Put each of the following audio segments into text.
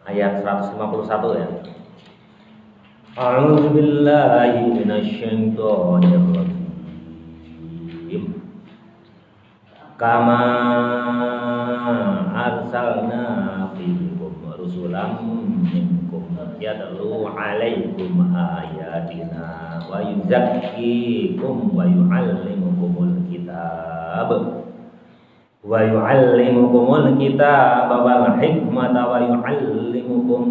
ayat 151 ya. A'udzu billahi minasyaitonir rajim. Kama arsalna fiikum rusulan minkum yatlu 'alaikum ayatina wa yuzakkikum wa yu'allimukumul kitab wal hikmata wa yu'allimukum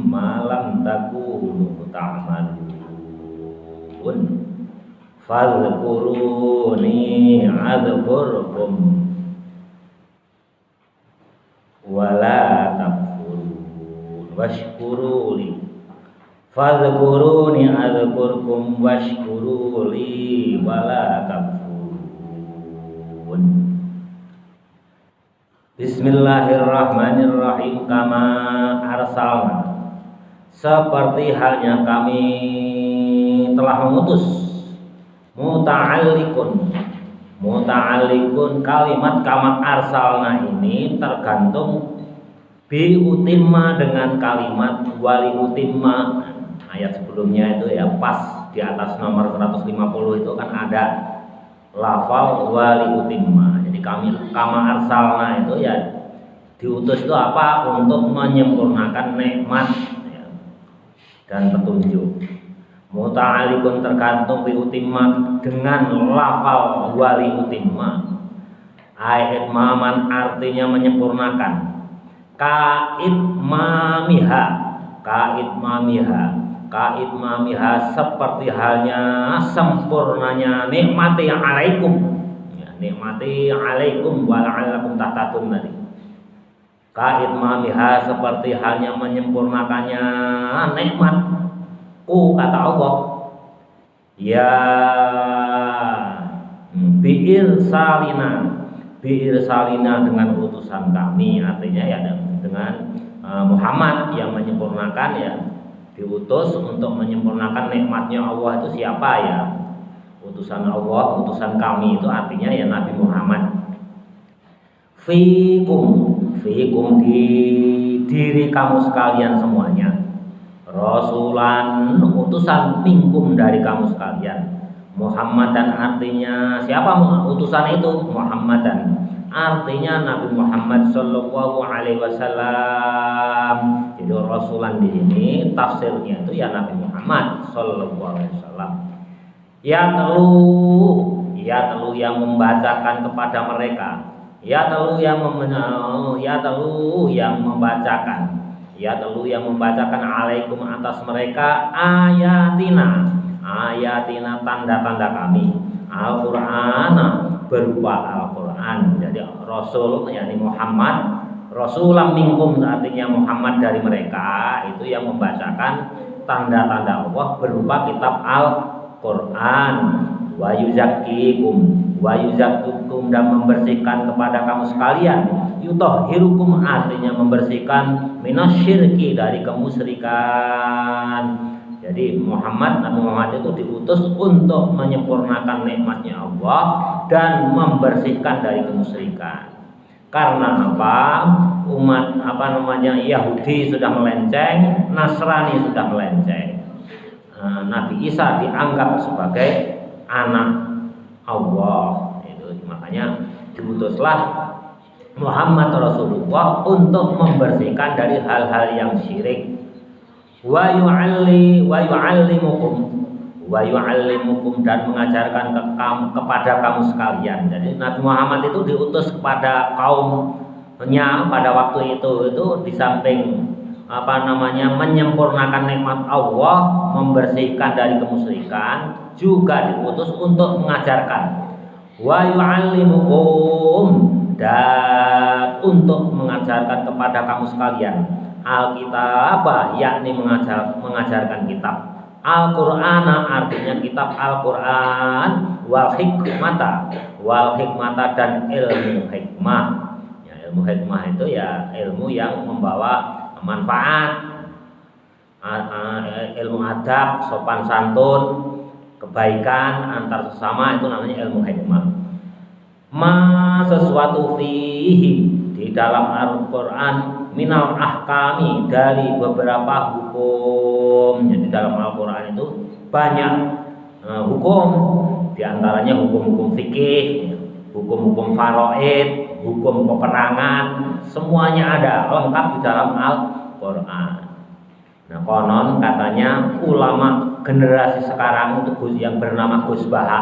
ma lam takunu ta'malun fadhkuruni adzkurkum wala takfurun washkuruli fadhkuruni adzkurkum washkuruli wala takfurun. Bismillahirrahmanirrahim. Kama arsalna, seperti halnya kami telah mengutus. Muta'alliqun kalimat kama arsalna ini tergantung biutimma dengan kalimat waliutimma. Ayat sebelumnya itu ya, pas di atas nomor 150 itu kan ada lafal waliutimma. Jadi kama arsalna itu ya diutus itu apa? Untuk menyempurnakan nikmat ya, dan petunjuk. Muta'alliqun tergantung biutimma dengan lafal waliutimma. Ayat maman artinya menyempurnakan. Kaitmamiha seperti halnya sempurnanya nikmati alaikum ya, nikmati alaikum wala'allakum tahtadun tadi. Kaitmamiha seperti halnya menyempurnakannya nikmatku kata Allah ya, biirsalina dengan utusan kami, artinya ya dengan Muhammad yang menyempurnakan ya, diutus untuk menyempurnakan nikmatnya Allah. Itu siapa ya? Utusan Allah, utusan kami itu artinya ya Nabi Muhammad. Fikum di diri kamu sekalian semuanya. Rasulan utusan minkum dari kamu sekalian. Muhammadan artinya siapa utusan itu? Muhammadan artinya Nabi Muhammad Shallallahu Alaihi Wasallam. Jadi rasulan di sini tafsirnya itu ya Nabi Muhammad Shallallahu Alaihi Wasallam. Ya telu yang membacakan kepada mereka. Ya telu yang membacakan alaikum atas mereka ayatina tanda-tanda kami, Al-Qur'an berupa Al-Qur'an. Jadi Rasul yakni Muhammad, Rasulam minkum artinya Muhammad dari mereka itu yang membacakan tanda-tanda Allah berupa kitab Al-Qur'an. Wa yuzakkikum dan membersihkan kepada kamu sekalian. Yutahhirukum artinya membersihkan minasyirki dari kemusyrikan. Jadi Nabi Muhammad itu diutus untuk menyempurnakan nikmatnya Allah dan membersihkan dari kemusyrikan. Karena apa? Umat Yahudi sudah melenceng, Nasrani sudah melenceng. Nabi Isa dianggap sebagai anak Allah. Itu makanya diutuslah Muhammad Rasulullah untuk membersihkan dari hal-hal yang syirik. Wa yu'allimukum dan mengajarkan kepada kamu sekalian. Jadi Nabi Muhammad itu diutus kepada kaumnya pada waktu itu di samping menyempurnakan nikmat Allah, membersihkan dari kemusyrikan, juga diutus untuk mengajarkan. Wa yu'allimukum dan untuk mengajarkan kepada kamu sekalian Alkitab, yakni mengajarkan kitab. Al-Qur'ana artinya kitab Al-Qur'an, wal hikmata dan ilmu hikmah. Ya, ilmu hikmah itu ya ilmu yang membawa manfaat, ilmu adab, sopan santun, kebaikan antar sesama, itu namanya ilmu hikmah. Sesuatu fihi di dalam Al-Qur'an minal ahkami, dari beberapa hukum. Jadi dalam Al-Qur'an itu banyak hukum, diantaranya hukum-hukum fikih, hukum-hukum faraid, hukum peperangan, semuanya ada lengkap di dalam Al-Qur'an. Nah, konon katanya ulama generasi sekarang itu yang bernama Gus Baha.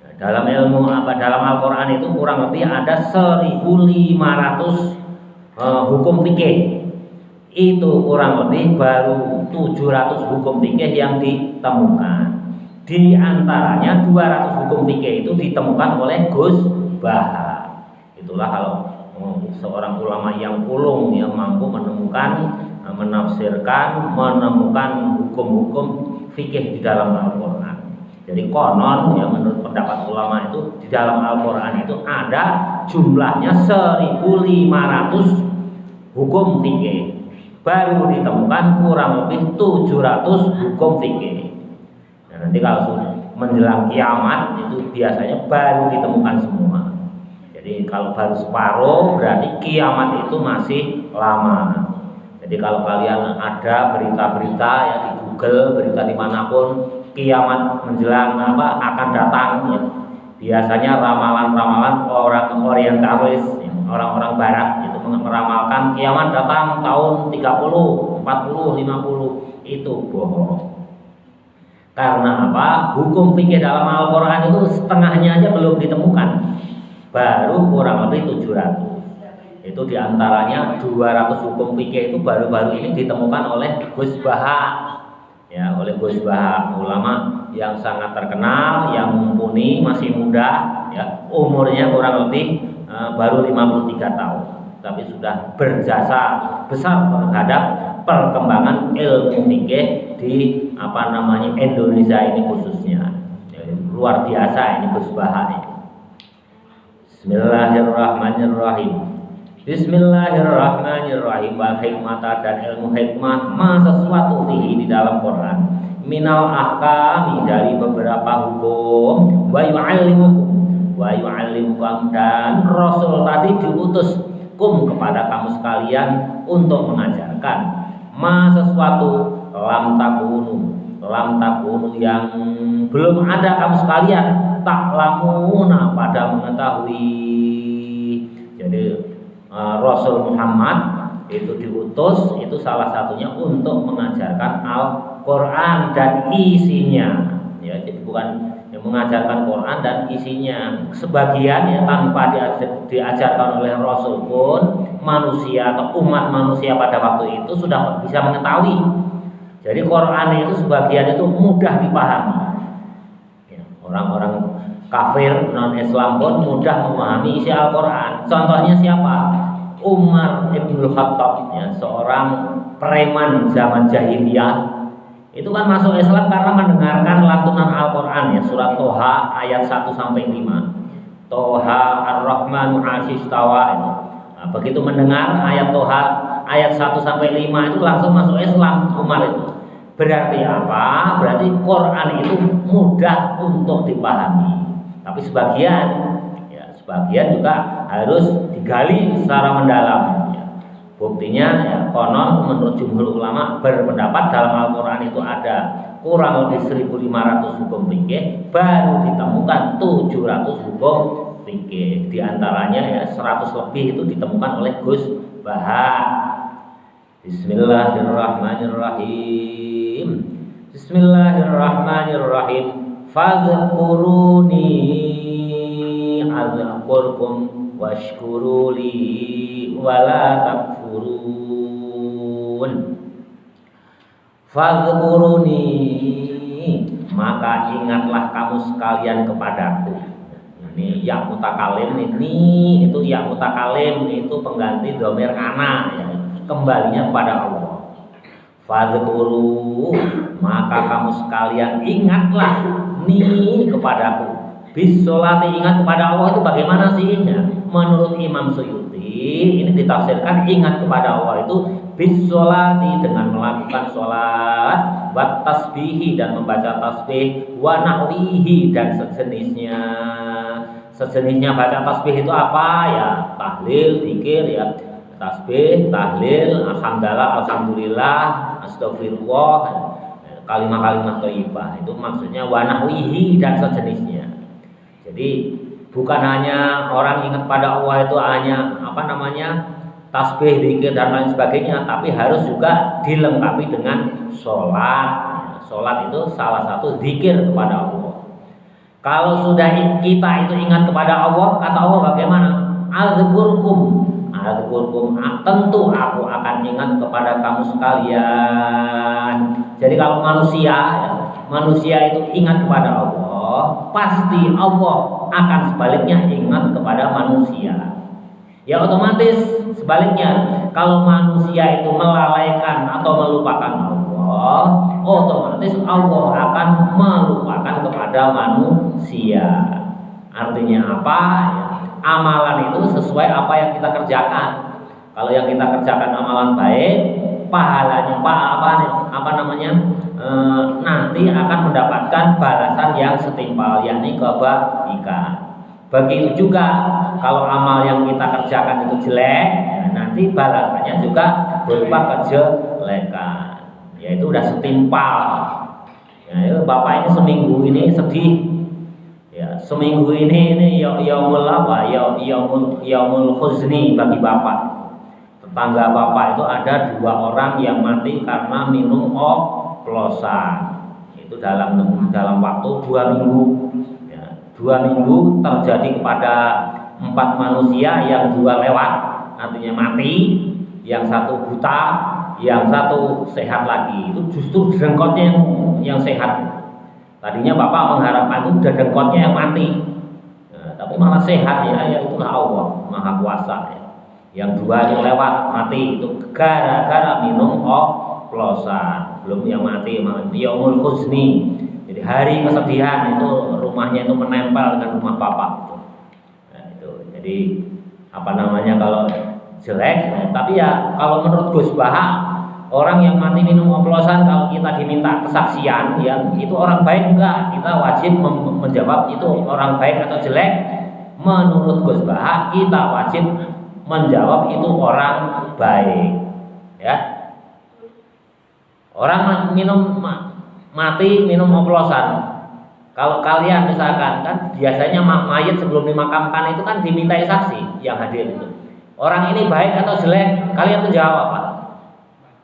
Nah, dalam ilmu dalam Al-Qur'an itu kurang lebih ada 1.500 hukum fikih. Itu kurang lebih baru 700 hukum fikih yang ditemukan. Di antaranya 200 hukum fikih itu ditemukan oleh Gus Baha. Itulah kalau seorang ulama yang ulung yang mampu menemukan, menafsirkan, menemukan hukum-hukum fikih di dalam Al-Qur'an. Jadi konon ya, menurut pendapat ulama itu di dalam Al-Qur'an itu ada jumlahnya 1.500 hukum fikih. Baru ditemukan kurang lebih 700 hukum fikih. Nah, nanti kalau sudah menjelang kiamat itu biasanya baru ditemukan semua. Jadi kalau baru separuh berarti kiamat itu masih lama. Jadi kalau kalian ada berita-berita ya di Google, berita dimanapun, kiamat menjelang akan datang ya. Biasanya ramalan-ramalan orang orientalis ya, orang-orang barat itu meramalkan kiamat datang tahun 30, 40, 50. Itu bohong. Karena apa? Hukum fikih dalam Al-Qur'an itu setengahnya aja belum ditemukan. Baru kurang lebih 700. Itu diantaranya 200 hukum fikih itu baru-baru ini ditemukan oleh Gus Baha. Ya, oleh Gus Baha, ulama yang sangat terkenal, yang mumpuni, masih muda, ya, umurnya kurang lebih baru 53 tahun, tapi sudah berjasa besar terhadap perkembangan ilmu fikih di Indonesia ini khususnya. Ya, luar biasa ini Gus Baha ini. Bismillahirrahmanirrahim. Bismillahirrahmanirrahim. Wal hikmata, dan ilmu hikmah ma sesuatu fihi di dalam Quran, minal ahkami, dari beberapa hukum, wa yu'allimukum, dan Rasul tadi diutus kepada kamu sekalian untuk mengajarkan ma sesuatu lam takunu yang belum ada kamu sekalian ta'lamuna pada mengetahui. Jadi Rasul Muhammad itu diutus itu salah satunya untuk mengajarkan Al-Qur'an dan isinya. Ya, jadi bukan yang mengajarkan Quran dan isinya. Sebagian ya tanpa diajarkan oleh Rasul pun manusia atau umat manusia pada waktu itu sudah bisa mengetahui. Jadi Quran itu sebagian itu mudah dipahami. Ya, orang-orang kafir non-Islam pun mudah memahami isi Al-Quran. Contohnya siapa? Umar Ibnul Khattab, ya, seorang preman zaman jahiliyah. Itu kan masuk Islam karena mendengarkan lantunan Al-Quran, ya, surat Toha ayat 1-5. Toha Ar-Rahmanu Ashistawa itu. Nah, begitu mendengar ayat Toha ayat 1-5 itu langsung masuk Islam Umar itu. Berarti apa? Berarti Quran itu mudah untuk dipahami. Tapi sebagian juga harus digali secara mendalam. Ya. Buktinya ya, konon menurut jumhur ulama berpendapat dalam Al-Quran itu ada kurang lebih 1.500 hukum fikih, baru ditemukan 700 hukum fikih. Di antaranya ya 100 lebih itu ditemukan oleh Gus Baha. Bismillahirrahmanirrahim. Bismillahirrahmanirrahim. Fadhkuruni adzkurkum washkuruli wala takfurun. Fadhkuruni, maka ingatlah kamu sekalian kepadaku. Ini ya mutakalim, ini itu ya mutakalim itu pengganti dhamir ana, ya, kembalinya kepada Allah. Fadhkuru, maka kamu sekalian ingatlah nih kepadaku. Bisolati, ingat kepada Allah itu bagaimana sih? Menurut Imam Suyuti ini ditafsirkan ingat kepada Allah itu bisolati, dengan melakukan sholat, wa tasbihi, dan membaca tasbih, wa nahwihi, dan sejenisnya. Sejenisnya baca tasbih itu apa? Ya tahlil, zikir, ya tasbih, tahlil, alhamdulillah, astagfirullah, kalimat-kalimat thayyibah. Itu maksudnya wa nahwihi dan sejenisnya. Jadi bukan hanya orang ingat pada Allah itu hanya tasbih, zikir dan lain sebagainya, tapi harus juga dilengkapi dengan sholat. Sholat itu salah satu zikir kepada Allah. Kalau sudah kita itu ingat kepada Allah, kata Allah bagaimana? Azkurkum, tentu aku akan ingat kepada kamu sekalian. Jadi kalau manusia itu ingat kepada Allah, pasti Allah akan sebaliknya ingat kepada manusia. Ya otomatis sebaliknya, kalau manusia itu melalaikan atau melupakan Allah, otomatis Allah akan melupakan kepada manusia. Artinya apa? Ya, amalan itu sesuai apa yang kita kerjakan. Kalau yang kita kerjakan amalan baik, pahalanya nanti akan mendapatkan balasan yang setimpal, yakni kebaikan. Begitu juga kalau amal yang kita kerjakan itu jelek, nanti balasannya juga berupa kejelekan. Yaitu udah setimpal. Ya, Bapak ini seminggu ini sedih. Ya, seminggu ini yaumul khuzni bagi Bapak. Tetangga Bapak itu ada 2 orang yang mati karena minum oplosan. Itu dalam waktu 2 minggu. 2 minggu terjadi kepada 4 manusia, yang 2 lewat, artinya mati, yang 1 buta, yang 1 sehat lagi. Itu justru dengkotnya yang sehat. Tadinya Bapak mengharapkan itu udah dengkotnya yang mati, tapi malah sehat ya itulah Allah Maha Kuasa ya. Yang 2 yang lewat mati itu gara-gara minum oplosan. Belum yang mati yaumul khuzni. Jadi hari kesedihan itu rumahnya itu menempel dengan rumah Bapak. Nah, itu. Jadi kalau jelek, tapi ya kalau menurut Gus Baha, orang yang mati minum oplosan kalau kita diminta kesaksian, ya itu orang baik enggak? Kita wajib menjawab itu orang baik atau jelek. Menurut Gus Baha, kita wajib menjawab itu orang baik. Ya. Orang mati minum oplosan. Kalau kalian misalkan kan biasanya mayat sebelum dimakamkan itu kan dimintai saksi yang hadir itu. Orang ini baik atau jelek? Kalian menjawab apa?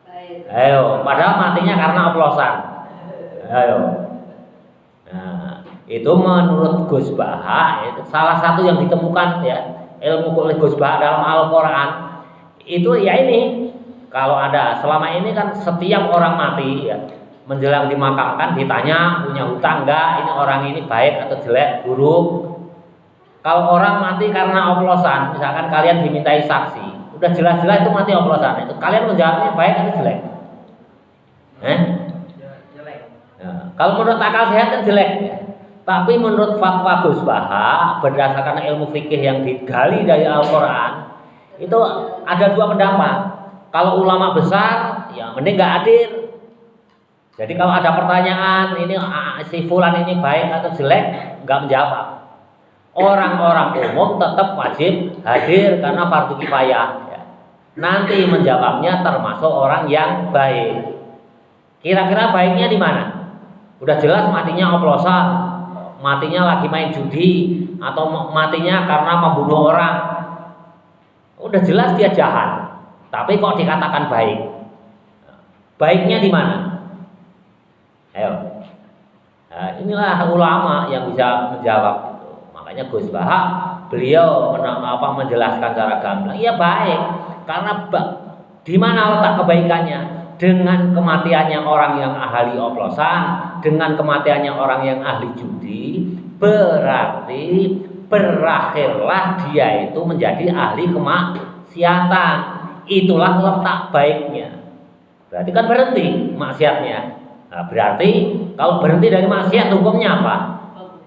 Baik. Ayo, padahal matinya karena oplosan. Ayo. Nah, itu menurut Gus Baha itu salah satu yang ditemukan ya ilmu oleh Gus Baha dalam Al-Qur'an. Itu ya ini. Kalau ada selama ini kan setiap orang mati ya menjelang dimakamkan ditanya punya hutang enggak, ini orang ini baik atau jelek, buruk. Kalau orang mati karena oplosan, misalkan kalian dimintai saksi, udah jelas-jelas itu mati oplosan, itu kalian menjawabnya baik atau jelek? Jelek. Nah, kalau menurut akal sehat kan jelek. Tapi menurut fatwa Gus Baha berdasarkan ilmu fikih yang digali dari Al-Qur'an, itu ada 2 pendapat. Kalau ulama besar ya mending nggak hadir. Jadi kalau ada pertanyaan ini si fulan ini baik atau jelek, nggak menjawab. Orang-orang umum tetap wajib hadir karena fardu kifayah. Ya. Nanti menjawabnya termasuk orang yang baik. Kira-kira baiknya di mana? Udah jelas matinya oplosan, matinya lagi main judi, atau matinya karena membunuh orang. Udah jelas dia jahat, tapi kok dikatakan baik. Baiknya di mana? Ayo. Nah, inilah ulama yang bisa menjawab. Makanya Gus Baha beliau menjelaskan secara gamblang. Iya baik, karena di mana letak kebaikannya? Dengan kematiannya orang yang ahli oplosan, dengan kematiannya orang yang ahli judi, berarti berakhirlah dia itu menjadi ahli kemaksiatan. Itulah letak baiknya. Berarti kan berhenti maksiatnya. Nah, berarti kalau berhenti dari maksiat hukumnya apa?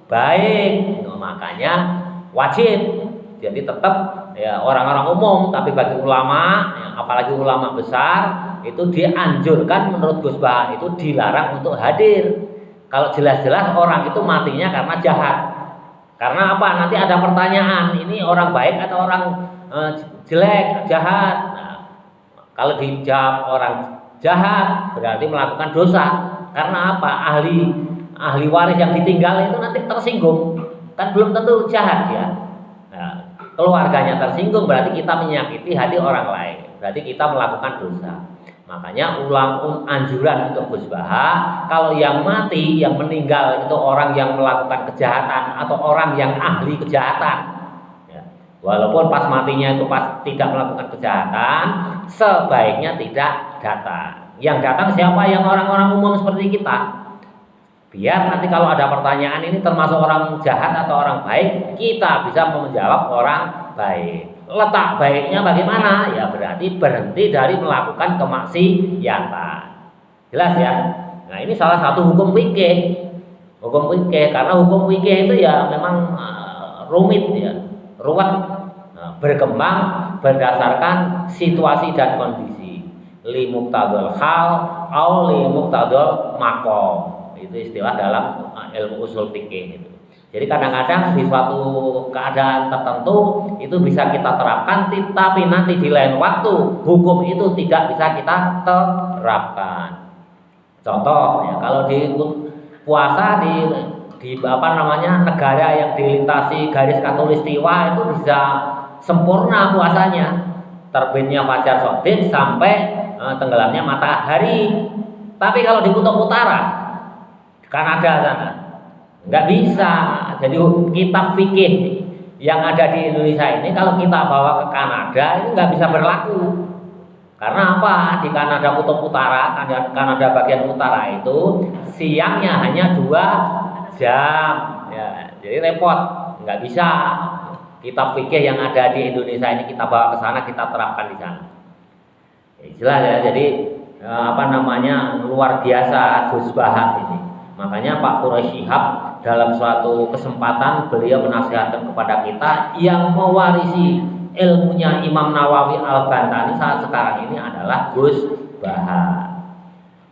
Baik. Nah, makanya wajib. Jadi tetap ya orang-orang umum, tapi bagi ulama, ya, apalagi ulama besar, itu dianjurkan menurut Gus Baha itu dilarang untuk hadir. Kalau jelas-jelas orang itu matinya karena jahat. Karena apa? Nanti ada pertanyaan, ini orang baik atau orang jelek, jahat. Nah, Kalau dijawab orang jahat berarti melakukan dosa. Karena apa? Ahli waris yang ditinggal itu nanti tersinggung. Kan belum tentu jahat ya. Nah, keluarganya tersinggung berarti kita menyakiti hati orang lain. Berarti kita melakukan dosa. Makanya anjuran untuk Gus Baha, kalau yang mati, yang meninggal itu orang yang melakukan kejahatan atau orang yang ahli kejahatan. Ya. Walaupun pas matinya itu pas tidak melakukan kejahatan, sebaiknya tidak datang. Yang datang siapa? Yang orang-orang umum seperti kita. Biar nanti kalau ada pertanyaan ini termasuk orang jahat atau orang baik, kita bisa menjawab orang baik. Letak baiknya bagaimana? Ya berarti berhenti dari melakukan kemaksiatan. Jelas ya? Nah ini salah satu hukum fikih. Hukum fikih, karena hukum fikih itu ya memang rumit ya, ruwet, berkembang berdasarkan situasi dan kondisi. Li muqtadul hal au li muqtadul maqam. Itu istilah dalam ilmu usul fikih itu. Jadi kadang-kadang di suatu keadaan tertentu itu bisa kita terapkan, tapi nanti di lain waktu hukum itu tidak bisa kita terapkan. Contoh ya, kalau di puasa di negara yang dilintasi garis khatulistiwa itu bisa sempurna puasanya, terbitnya fajar shadiq sampai tenggelamnya matahari. Tapi kalau di kutub utara Kanada sana nggak bisa. Jadi kitab fikih yang ada di Indonesia ini kalau kita bawa ke Kanada itu nggak bisa berlaku. Karena apa? Di Kanada kutub utara, Kanada bagian utara itu siangnya hanya 2 jam. Ya, jadi repot, nggak bisa. Kitab fikih yang ada di Indonesia ini kita bawa ke sana, kita terapkan di sana. Ya, jelas ya. Jadi luar biasa Gus Baha ini. Makanya Pak Quraish Shihab dalam suatu kesempatan beliau menasihatkan kepada kita yang mewarisi ilmunya Imam Nawawi Al-Bantani saat sekarang ini adalah Gus Baha.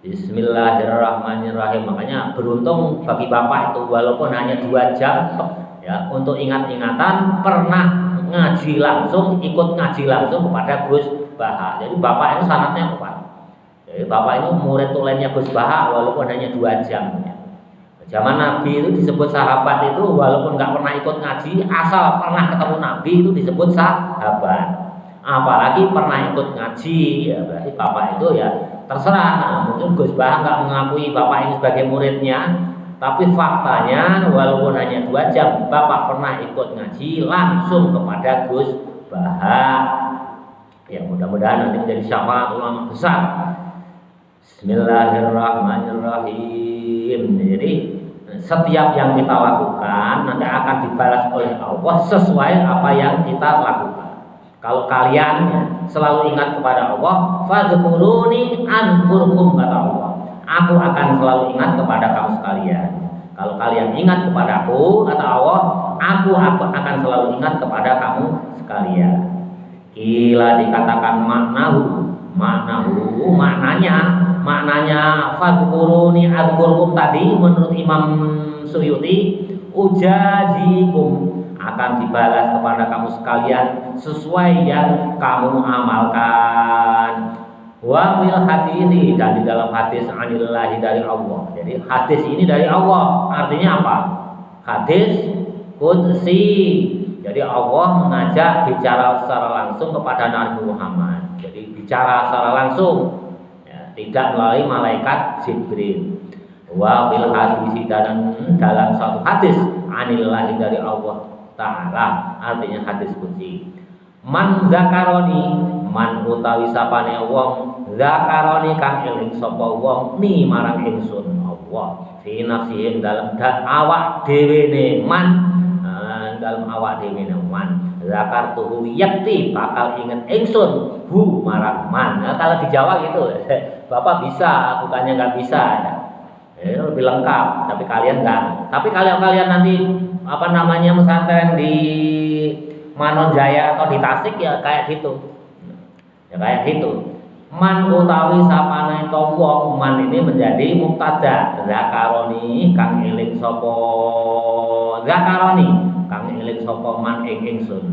Bismillahirrahmanirrahim. Makanya beruntung bagi Bapak itu walaupun hanya 2 jam ya untuk ingat-ingatan pernah ngaji langsung, ikut ngaji langsung kepada Gus Baha. Jadi Bapak ini sanatnya kuat. Jadi Bapak ini murid tulennya Gus Baha walaupun hanya 2 jam. Zaman Nabi itu disebut sahabat itu walaupun nggak pernah ikut ngaji, asal pernah ketemu Nabi itu disebut sahabat. Apalagi pernah ikut ngaji, ya berarti Bapak itu ya terserah. Nah, mungkin Gus Baha nggak mengakui Bapak ini sebagai muridnya, tapi faktanya walaupun hanya 2 jam Bapak pernah ikut ngaji langsung kepada Gus Baha. Ya mudah-mudahan nanti menjadi syafaat ulama besar. Bismillahirrahmanirrahim. Jadi setiap yang kita lakukan nanti akan dibalas oleh Allah sesuai apa yang kita lakukan. Kalau kalian selalu ingat kepada Allah, fadhkuruni azkurkum, kata Allah. Aku akan selalu ingat kepada kamu sekalian. Kalau kalian ingat kepadaku, kata Allah, aku akan selalu ingat kepada kamu sekalian. Kila dikatakan maknanya fadhkuruni azkurkum tadi menurut Imam Suyuti ujazikum, akan dibalas kepada kamu sekalian sesuai yang kamu amalkan. Wa fil hadisi, dan di dalam hadis anillahi dari Allah. Jadi hadis ini dari Allah artinya apa? Hadis qudsi. Jadi Allah mengajak bicara secara langsung kepada Nabi Muhammad. Jadi bicara secara langsung, ya, tidak melalui malaikat Jibril. Wa fil hadisi, dan dalam satu hadis anillahi dari Allah Ta'ala, artinya hadis qudsi. Man zakaroni, man utawi sapane wong, zakaroni kang eling sapa wong ni marang ingsun Allah fi nafsihi, dalam awak dhewe man, dalam awak dhewe man, zakartuhu yakti, bakal inget ingsun hu marang man. Nah, kalau di Jawa gitu Bapak bisa, bukannya nggak bisa ya. Lebih lengkap, tapi kalian enggak. Tapi kalau kalian nanti pesantren di Manon Jaya atau di Tasik ya kayak gitu. Ya kayak gitu. Man utawi sapane wong, man ini menjadi mubtada. Zakaroni kang eling sapa, zakaroni kang eling sapa man ing ingsun.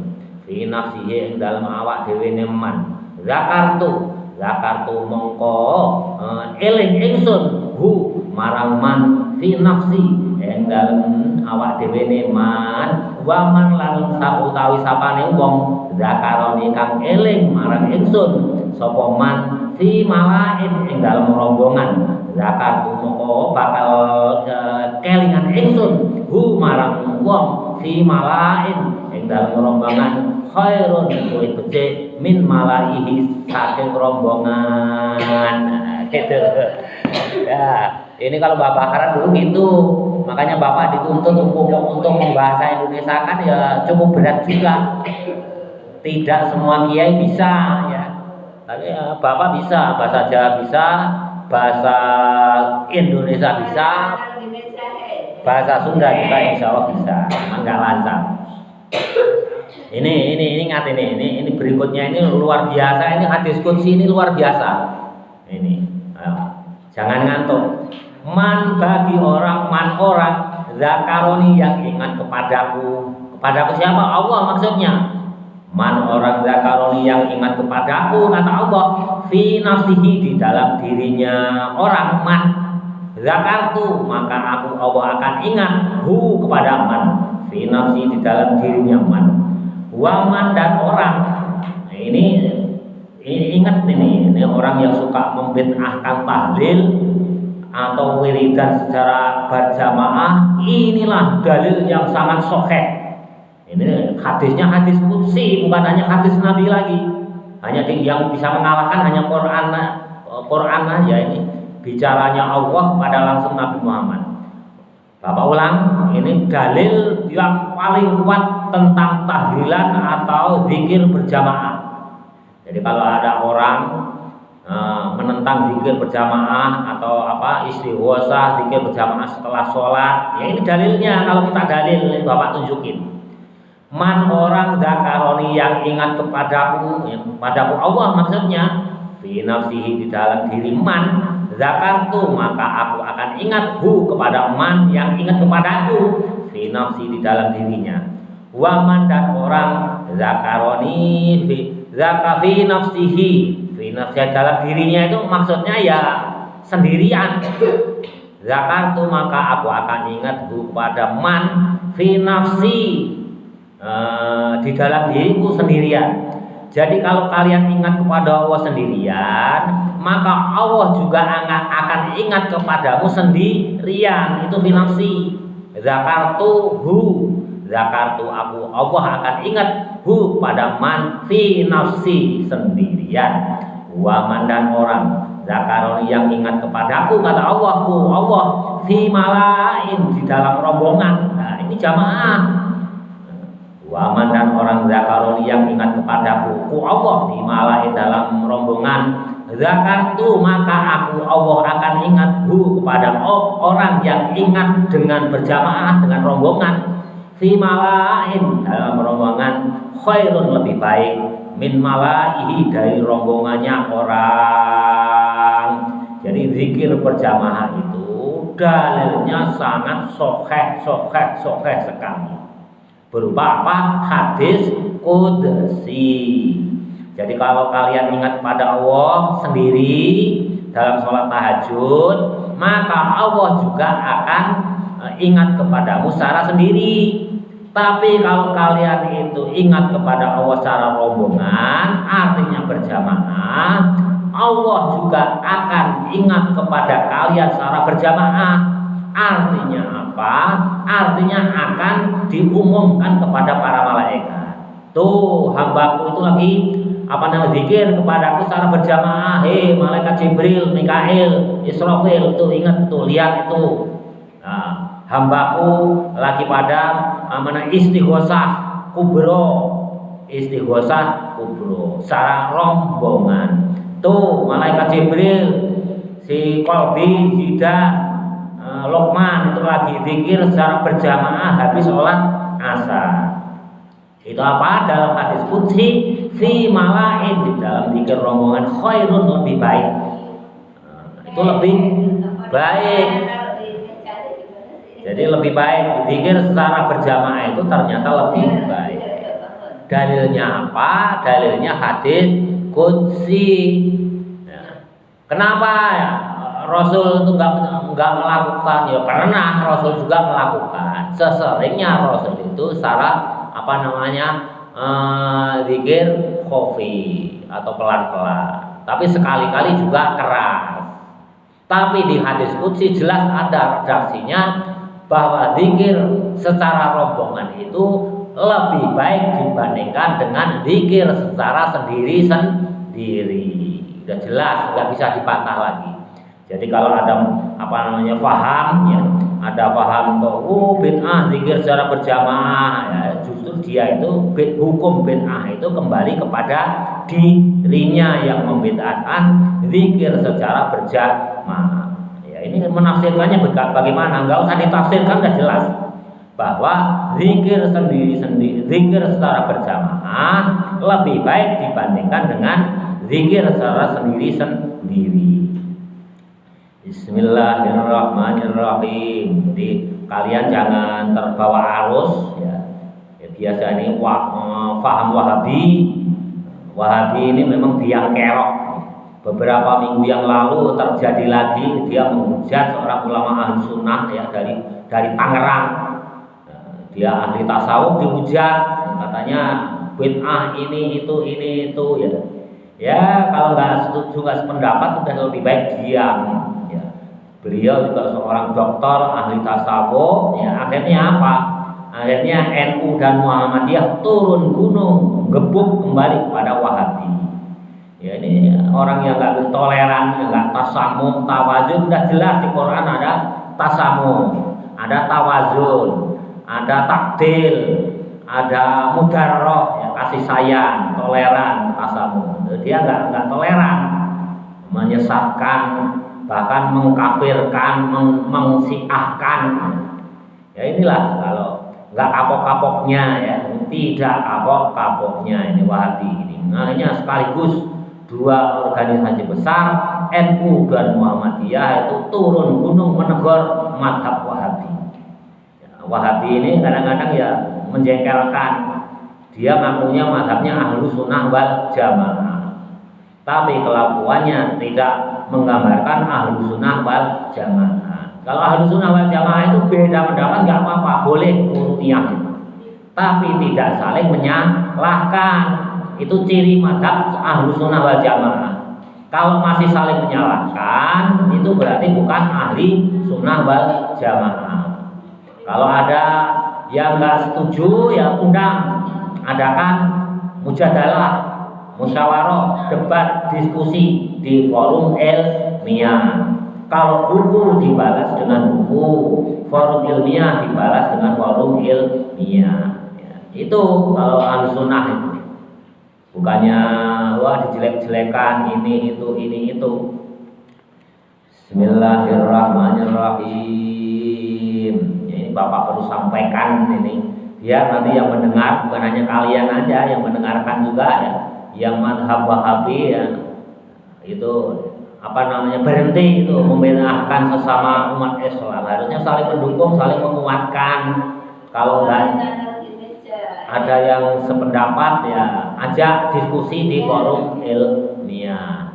Fi nafsihi ing dalem awak dhewe man. Zakartu zakartu mongko eling ingsun hu marang man fi nafsi ing dalem awak dhewe ne man wa man lan utawi sapane wong zakaroni kang eling marang ingsun sapa man fi malain ing dalem rombongan zakartu mongko bakal kelingan ingsun hu marang wong fi malain ing dalem rombongan khairun luwih becik min malaihi saking rombongan. Gitu ya. Ini kalau Bapak Haran dulu gitu, makanya Bapak dituntut untuk membahasa Indonesia kan ya cukup berat juga. Tidak semua kiai bisa ya, tapi ya Bapak bisa, bahasa Jawa bisa, bahasa Indonesia bisa, bahasa Sunda juga insya Allah bisa, nggak lancar. Ini ingat ini berikutnya ini luar biasa, ini hadis qudsi ini luar biasa. Ini jangan ngantuk. Man bagi orang zakaroni yang ingat kepadaku siapa? Allah maksudnya. Man orang zakaroni yang ingat kepadaku kata Allah fi nafsihi di dalam dirinya orang man zakartu maka aku Allah akan ingat hu kepada man fi nafsi di dalam dirinya man waman dan orang. Nah, ini ingat ini orang yang suka membid'ahkan tahlil atau wiridan secara berjamaah, inilah dalil yang sangat sahih. Ini hadisnya hadis qudsi, bukan hanya hadis Nabi lagi. Hanya yang bisa mengalahkan hanya Quran aja ini. Bicaranya Allah pada langsung Nabi Muhammad. Bapak ulang, ini dalil yang paling kuat tentang tahlilan atau zikir berjamaah. Jadi kalau ada orang menentang zikir berjamaah atau istighosah zikir berjamaah setelah sholat, ya ini dalilnya. Kalau kita dalil Bapak tunjukin. Man orang zakaroni yang ingat kepadaku, padaku Allah maksudnya fi nafsihi di dalam diri man zakartu maka aku akan ingat hu kepada man yang ingat kepadaku fi nafsi di dalam dirinya. Waman dan orang zakaroni zakafi nafsihi fi nafsi dalam dirinya itu maksudnya ya sendirian. Zakartu maka aku akan ingat kepada man fi nafsi di dalam diriku sendirian. Jadi kalau kalian ingat kepada Allah sendirian, maka Allah juga akan ingat kepadamu sendirian. Itu fi nafsi. Zakartu aku Allah akan ingat hu pada man fi nafsi sendirian. Waman dan orang zakaroni yang ingat kepadaku kata Allah fi malain di dalam rombongan. Nah ini jamaah. Waman dan orang zakaroni yang ingat kepadaku Allah fi malain dalam rombongan. Zakartu maka aku Allah akan ingat hu kepada orang yang ingat dengan berjamaah dengan rombongan. Fi malain dalam rombongan khairun lebih baik min malaihi dari rombongannya orang. Jadi zikir berjamaah itu dalilnya sangat sahih sekali. Berupa apa? Hadis qudsi. Jadi kalau kalian ingat pada Allah sendiri dalam sholat tahajud, maka Allah juga akan ingat kepadamu secara sendiri. Tapi kalau kalian itu ingat kepada Allah secara rombongan, artinya berjamaah, Allah juga akan ingat kepada kalian secara berjamaah. Artinya apa? Artinya akan diumumkan kepada para malaikat. Tuh hambaku itu lagi zikir kepadaku secara berjamaah. Hei malaikat Jibril, Mikail, Israfil, tuh ingat tuh, lihat itu. Nah, hambaku lagi pada istighosah kubro secara rombongan. Tuh malaikat Jibril, si Kolbi, Zida, Lokman itu lagi zikir secara berjamaah habis sholat asar. Itu apa? Dalam hadis qudsi fi malain di dalam zikir rombongan khairun lebih baik. Itu lebih baik. Jadi lebih baik zikir secara berjamaah itu ternyata lebih baik. Dalilnya apa? Dalilnya hadis qudsi. Kenapa ya? Rasul itu nggak melakukan? Ya pernah Rasul juga melakukan. Seseringnya Rasul itu secara apa namanya zikir khofi atau pelan-pelan. Tapi sekali-kali juga keras. Tapi di hadis qudsi jelas ada redaksinya bahwa zikir secara rombongan itu lebih baik dibandingkan dengan zikir secara sendiri-sendiri. Sudah jelas, nggak bisa dibantah lagi. Jadi kalau ada apa namanya paham ya, ada paham tuh bid'ah zikir secara berjamaah ya, justru dia itu hukum bid'ah itu kembali kepada dirinya yang membid'ahkan zikir secara berjamaah. Ya ini menafsirkannya bagaimana? Nggak usah ditafsirkan, udah jelas bahwa zikir sendiri-sendiri, zikir secara berjamaah lebih baik dibandingkan dengan zikir secara sendiri-sendiri. Bismillahirrahmanirrahim. Jadi kalian jangan terbawa arus ya. Biasa ini paham Wahabi. Wahabi ini memang biang kerok. Beberapa minggu yang lalu terjadi lagi dia menghujat seorang ulama ahli sunnah ya dari Tangerang. Dia ahli tasawuf dihujat, katanya bid'ah ini itu ya. Ya kalau nggak setuju nggak sependapat udah lebih baik diam. Ya. Beliau juga seorang doktor ahli tasawuf. Ya akhirnya apa? Akhirnya NU dan Muhammadiyah turun gunung gebuk kembali kepada Wahabi. Ya ini orang yang nggak toleran, yang nggak tasamuh, tawazun. Udah jelas di Quran ada tasamuh, ada tawazun, ada takdil, ada mudarroh, ya, kasih sayang, toleran, tasamuh. Dia nggak toleran, menyesatkan, bahkan mengkafirkan, mensiahkan. Ya inilah kalau nggak kapok-kapoknya ya, tidak kapok-kapoknya ini Wahabi ini. Hanya sekaligus dua organisasi besar NU dan Muhammadiyah itu turun gunung menegur mazhab Wahabi. Ya, Wahabi ini kadang-kadang ya menjengkelkan. Dia ngakunya mazhabnya Ahlus Sunnah wal Jamaah. Tapi kelakuannya tidak menggambarkan Ahlus Sunnah wal Jamaah. Kalau Ahlus Sunnah wal Jamaah itu beda pendapat nggak apa-apa, boleh ru'yah. Tapi tidak saling menyalahkan. Itu ciri mazhab Ahlus Sunnah wal Jamaah. Kalau masih saling menyalahkan, itu berarti bukan ahli Sunnah wal Jamaah. Kalau ada yang nggak setuju, ya undang, adakan mujadalah, musyawarah, debat, diskusi di forum ilmiah. Kalau buku dibalas dengan buku, forum ilmiah dibalas dengan forum ilmiah. Ya, itu kalau Ahlus Sunnah itu. Bukannya wah dijelek-jelekan ini itu. Bismillahirrahmanirrahim. Ini Bapak perlu sampaikan ini biar nanti yang mendengar bukan hanya kalian aja yang mendengarkan juga ya. Yang mazhab Wahabi ya itu apa namanya berhenti itu membid'ahkan sesama umat Islam. Harusnya saling mendukung, saling menguatkan. Kalau enggak ada yang sependapat ya ajak diskusi di forum ilmiah.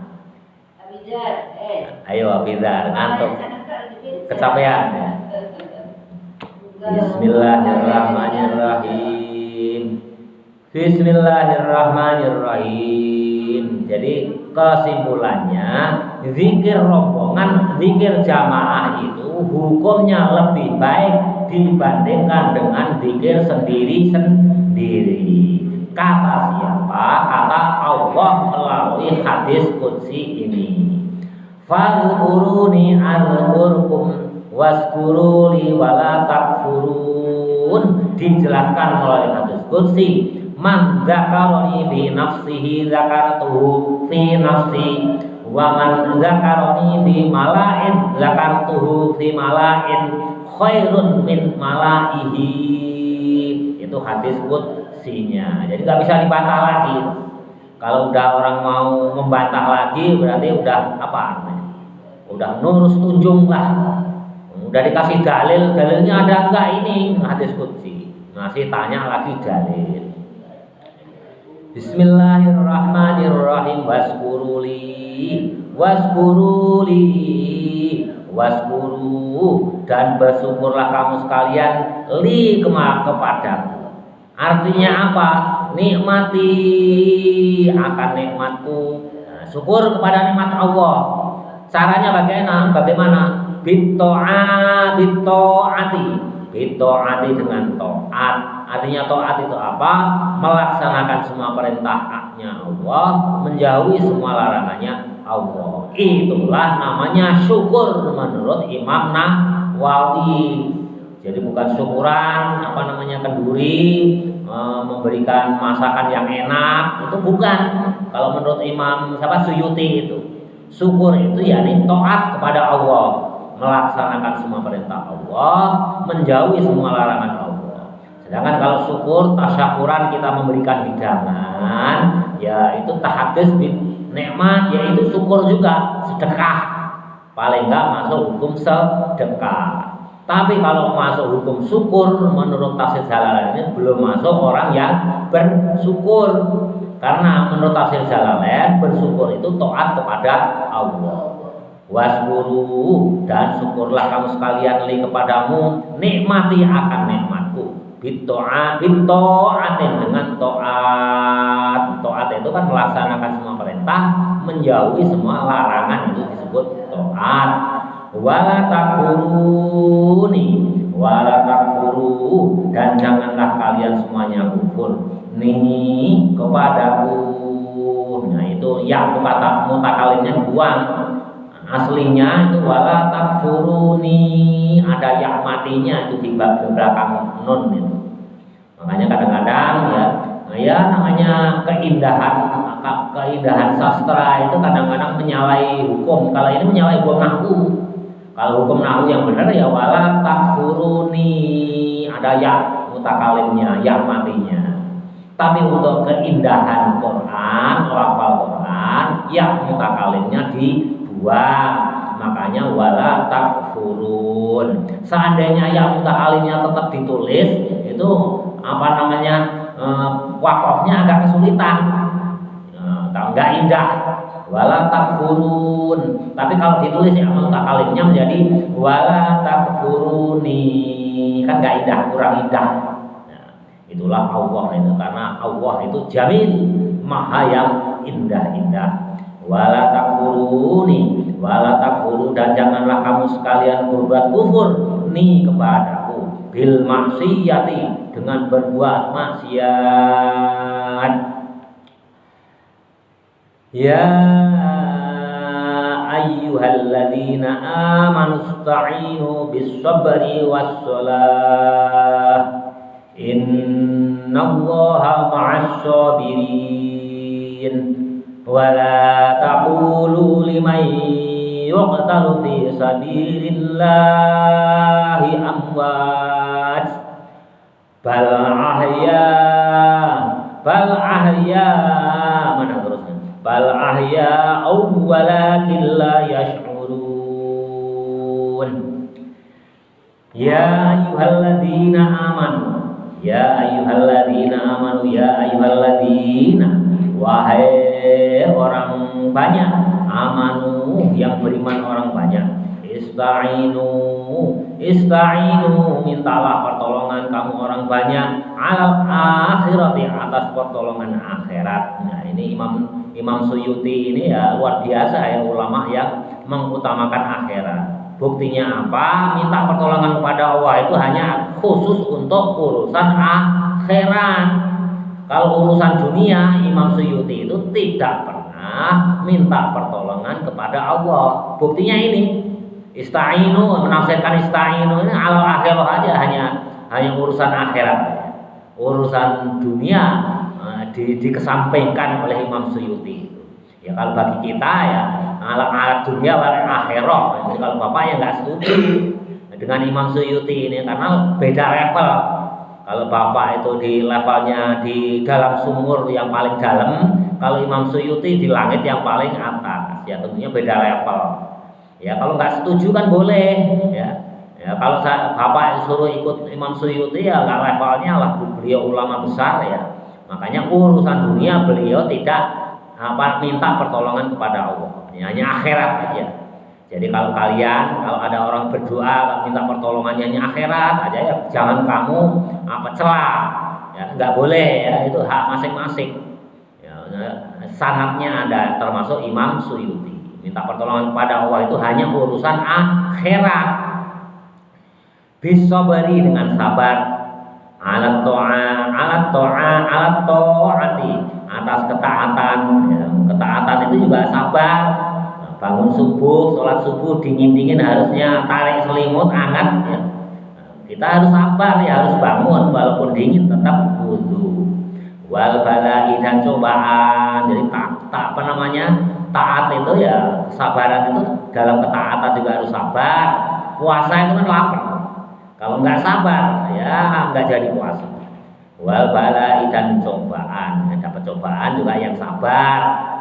Ayo Abidar ngantuk kecapean ya. Bismillahirrahmanirrahim. Bismillahirrahmanirrahim. Jadi kesimpulannya zikir rombongan, zikir jamaah itu hukumnya lebih baik dibandingkan dengan zikir sendiri-sendiri. Kata siapa? Kata Allah melalui hadis qudsi ini. Fadhkuruni azkurkum waskuruli wala takfurun. Dijelaskan melalui hadis qudsi, man dzakaroni fi nafsihi dzakartuhu fi nafsi wa man dzakaroni fi mala'in dzakartuhu fi mala'in khairun min mala'ihi. Itu hadis qudsinya. Jadi nggak bisa dibantah lagi. Kalau udah orang mau membantah lagi berarti udah apa? Udah nurus tunjung lah. Udah dikasih dalilnya ada enggak ini hadis qudsi. Masih tanya lagi dalil. Bismillahirrahmanirrahim. Waskuruli waskuruli, waskuru dan bersyukurlah kamu sekalian li kepadaku. Artinya apa? Nikmati akan nikmatku. Nah, syukur kepada nikmat Allah. Caranya bagaimana? Bito'ati dengan taat. Artinya taat itu apa? Melaksanakan semua perintahnya Allah, menjauhi semua larangannya Allah. Itulah namanya syukur menurut Imam Nawawi. Jadi bukan syukuran kenduri, memberikan masakan yang enak, itu bukan. Kalau menurut Imam Suyuti itu syukur itu yakni taat kepada Allah, melaksanakan semua perintah Allah, menjauhi semua larangan Allah. Sedangkan kalau syukur, tasyakuran, kita memberikan hidangan, ya itu tahadus bin nikmat, yaitu syukur juga, sedekah. Paling enggak masuk hukum sedekah. Tapi kalau masuk hukum syukur menurut tafsir Jalalain ini belum masuk orang yang bersyukur. Karena menurut tafsir Jalalain bersyukur itu taat kepada Allah. Waskuru dan syukurlah kamu sekalian li kepadamu, nikmati akan nikmatku. Bito'atin dengan taat. Taat itu kan melaksanakan semua perintah, menjauhi semua larangan, itu disebut taat. Wala takfuru dan janganlah kalian semuanya kufur nih kepadaku. Nah itu ya kata mutakalimnya buang. Aslinya itu wala takfuruni, ada ya matinya itu di belakang nun itu. Makanya kadang-kadang ya namanya keindahan sastra itu kadang-kadang menyalahi hukum. Kalau ini menyalahi hukum nahwu. Kalau hukum nahwu yang benar ya wala takfuruni, ada ya mutakalimnya, ya matinya. Tapi untuk keindahan Quran, lafal Quran, ya mutakalimnya dibuang. Makanya wala takfurun. Seandainya ya mutakalimnya tetap ditulis, itu wakofnya agak kesulitan. Kalau nggak indah, wala takfurun. Tapi kalau ditulis ya mutakalimnya menjadi wala takfuruni, kan nggak indah, kurang indah. Nah, itulah Allah itu, karena Allah itu jamil, maha yang indah-indah. Wala takfuruni, wala takfuru dan janganlah kamu sekalian berbuat kufur nih kepadaku bil maksiyati, dengan berbuat maksiat. Ya ayyuhalladzina amanu ista'inu bis-sabri was-shalah innallaha ma'as-sabirin wa la taqulu liman yuqtalu fi sabilillahi amwat bal ahya mana terusnya bal ahya walakin la yash'urun. Ya ayyuhalladzina amanu wahai orang banyak, amanu yang beriman orang banyak, Ista'inu mintalah pertolongan kamu orang banyak al akhirati, atas pertolongan akhirat. Nah ini Imam Suyuti ini ya luar biasa ya, ulama yang mengutamakan akhirat. Buktinya apa? Minta pertolongan kepada Allah itu hanya khusus untuk urusan akhirat. Kalau urusan dunia, Imam Suyuti itu tidak pernah minta pertolongan kepada Allah. Buktinya ini, ista'inu, menafsirkan ista'inu ini ala akhirah aja, hanya urusan akhirat. Urusan dunia dikesampingkan oleh Imam Suyuti. Ya kalau bagi kita ya ala dunia wal akhirah. Jadi kalau Bapak ya nggak setuju dengan Imam Suyuti ini karena beda level. Kalau Bapak itu di levelnya di dalam sumur yang paling dalam, kalau Imam Suyuti di langit yang paling atas. Ya tentunya beda level. Ya kalau nggak setuju kan boleh. Ya kalau Bapak suruh ikut Imam Suyuti ya nggak levelnya lah, beliau ulama besar ya. Makanya urusan dunia beliau tidak minta pertolongan kepada Allah. hanya akhirat aja. Jadi kalau ada orang berdoa minta pertolongannya hanya akhirat aja ya, jangan kamu celah, ya nggak boleh ya, itu hak masing-masing. Ya, sanadnya ada termasuk Imam Suyuti, minta pertolongan pada Allah itu hanya urusan akhirat. Bisobari dengan sabar, alat to'ati atas ketaatan, ya, ketaatan itu juga sabar. Bangun subuh, sholat subuh dingin-dingin harusnya tarik selimut hangat ya. Kita harus sabar ya, harus bangun walaupun dingin tetap wudu. Wal balai dan cobaan. Jadi taat itu ya, kesabaran itu dalam ketaatan juga harus sabar. Puasa itu kan lapar. Kalau nggak sabar ya nggak jadi puasa. Wal balai dan cobaan. Dapat cobaan juga yang sabar.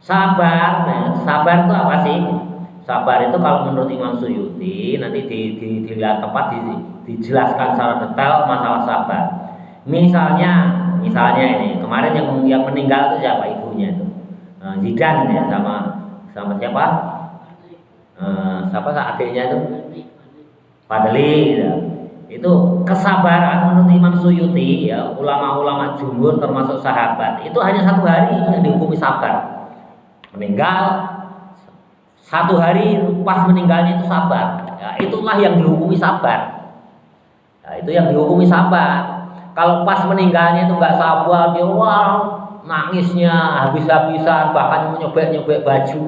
Sabar itu apa sih? Sabar itu kalau menurut Imam Suyuti nanti di tempat dijelaskan secara detail masalah sabar. Misalnya ini kemarin yang meninggal itu siapa ibunya itu? Zidan ya, sama siapa? Siapa adiknya itu? Fadli ya. Itu kesabaran menurut Imam Suyuti ya, ulama-ulama jumhur termasuk sahabat itu hanya 1 hari yang dihukumi sabar. Meninggal 1 hari pas meninggalnya itu sabar ya, itulah yang dihukumi sabar ya, itu yang dihukumi sabar. Kalau pas meninggalnya itu nggak sabar, dia nangisnya habis-habisan, bahkan nyobek baju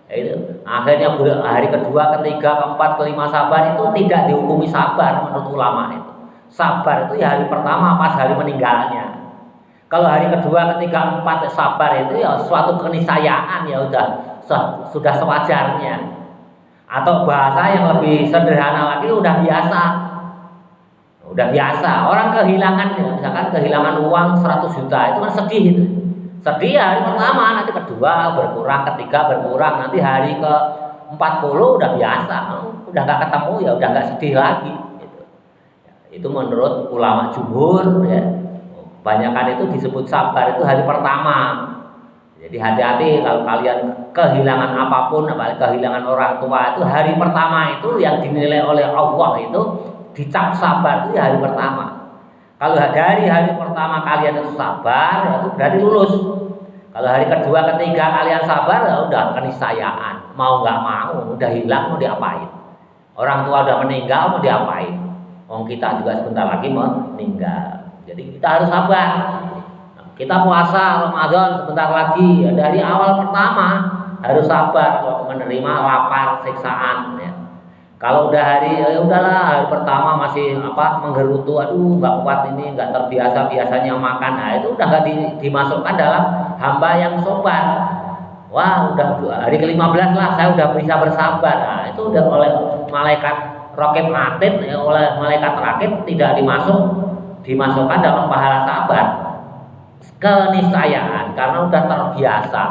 ya, itu akhirnya hari kedua, ketiga, keempat, kelima sabar, itu tidak dihukumi sabar menurut ulama. Itu sabar itu ya hari pertama pas hari meninggalnya. Kalau hari kedua, ketiga, keempat sabar itu ya suatu keniscayaan, ya sudah sewajarnya. Atau bahasa yang lebih sederhana lagi udah biasa. Orang kehilangan ya, misalkan kehilangan uang 100 juta itu kan sedih itu. Sedih hari pertama, nanti kedua berkurang, ketiga berkurang, nanti hari ke 40 udah biasa, udah nggak ketemu ya udah nggak sedih lagi. Gitu. Itu menurut ulama jumhur ya. Banyakan itu disebut sabar itu hari pertama. Jadi hati-hati kalau kalian kehilangan apapun, apalagi kehilangan orang tua, itu hari pertama itu yang dinilai oleh Allah itu dicap sabar itu ya hari pertama. Kalau dari hari pertama kalian itu sabar, ya itu berarti lulus. Kalau hari kedua, ketiga kalian sabar, ya udah keniscayaan. Mau nggak mau, udah hilang, mau diapain? Orang tua udah meninggal, mau diapain? Kita juga sebentar lagi meninggal. Jadi kita harus sabar. Kita puasa Ramadan sebentar lagi ya, dari awal pertama harus sabar menerima lapar, siksaan ya. Kalau udah hari udahlah hari pertama masih menggerutu, aduh nggak kuat ini, nggak terbiasa biasanya makan, nah itu udah nggak dimasukkan dalam hamba yang sabar. Wah udah hari ke-15 lah saya udah bisa bersabar, nah itu udah oleh malaikat Raqib Atid ya, oleh malaikat Raqib tidak dimasukkan dalam pahala sabar, keniscayaan, karena udah terbiasa.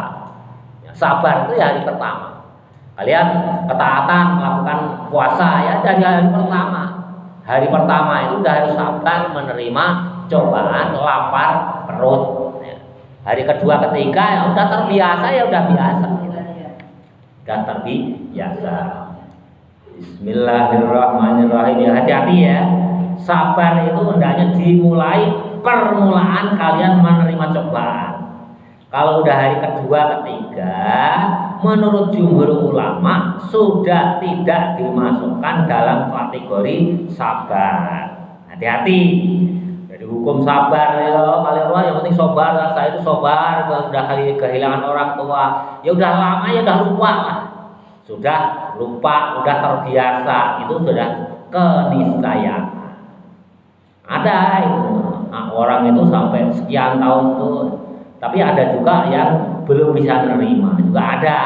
Sabar itu ya hari pertama. Kalian ketaatan melakukan puasa ya dari hari pertama. Hari pertama itu udah harus sabar menerima cobaan, lapar perut. Ya. Hari kedua, ketiga ya udah terbiasa, ya udah biasa. Udah terbiasa. Bismillahirrahmanirrahim. Ya, hati-hati ya. Sabar itu hendaknya dimulai permulaan kalian menerima cobaan. Kalau udah hari kedua, ketiga, menurut jumhur ulama sudah tidak dimasukkan dalam kategori sabar. Hati-hati. Jadi hukum sabar ya, kalian yang penting sabar, saya itu sabar, udah kali kehilangan orang tua, ya udah lama ya udah lupa lah. Sudah lupa, udah terbiasa, itu sudah keniscayaan. Ada itu orang itu sampai sekian tahun tuh, tapi ada juga yang belum bisa menerima, juga ada.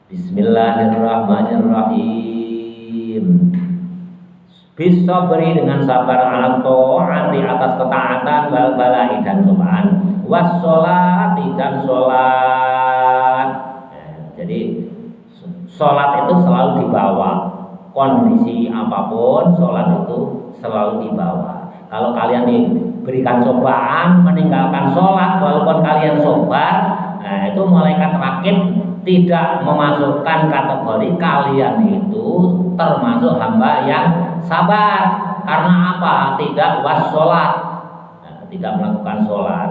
Bismillahirrahmanirrahim. Bisa beri dengan sabar ala ta'ati atas ketaatan, wal balai dan cobaan, wassolati dan sholat. Jadi sholat itu selalu dibawa, kondisi apapun sholat itu selalu dibawa. Kalau kalian diberikan cobaan meninggalkan sholat walaupun kalian sabar, nah itu malaikat Raqib tidak memasukkan kategori kalian itu termasuk hamba yang sabar. Karena apa? Tidak wassolat, tidak melakukan sholat.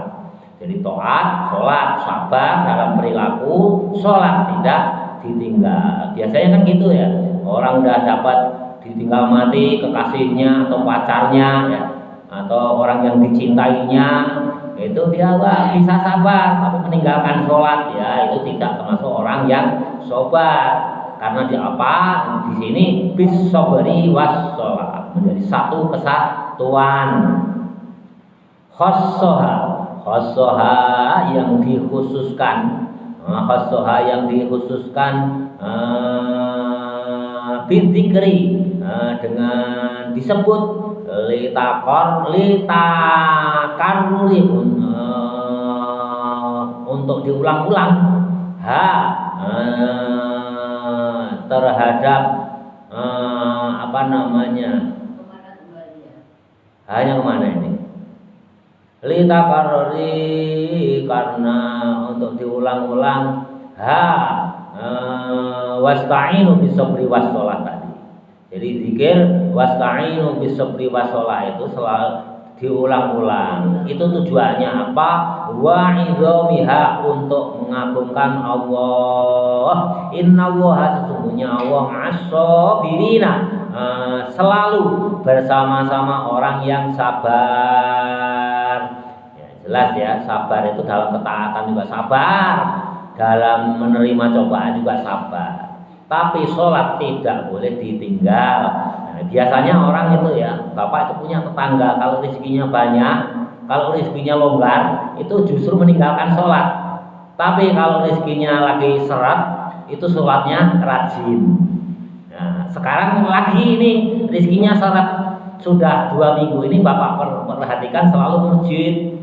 Jadi taat, sholat, sabar dalam perilaku, sholat tidak ditinggal. Biasanya kan gitu ya, orang udah dapat ditinggal mati kekasihnya atau pacarnya ya, atau orang yang dicintainya, itu dia nggak bisa sabar tapi meninggalkan sholat, ya itu tidak termasuk orang yang sobar. Karena di apa? Di sini bis sobri was sholat menjadi satu kesatuan. Khossoha yang dikhususkan, khossoha yang dikhususkan bidzikri, dengan disebut litakarruri, untuk diulang-ulang, terhadap apa namanya, hanya kemana ini, litakarruri karena untuk diulang-ulang, wasta'inu bisabri wassalah tadi. Jadi zikir wasta'inu bisabri wassalah itu selalu diulang-ulang. Itu tujuannya apa? Wa idzomiha, untuk mengagungkan Allah. Innallaha, sesungguhnya Allah, as-sabirina, selalu bersama-sama orang yang sabar. Ya, jelas ya, sabar itu dalam ketaatan juga sabar, dalam menerima cobaan juga sabar. Tapi sholat tidak boleh ditinggal. Nah, biasanya orang itu ya, bapak itu punya tetangga, kalau rezekinya banyak, kalau rezekinya longgar, itu justru meninggalkan sholat. Tapi kalau rezekinya lagi seret, itu sholatnya rajin. Nah, sekarang lagi ini rezekinya seret, sudah 2 minggu ini bapak perhatikan selalu masjid,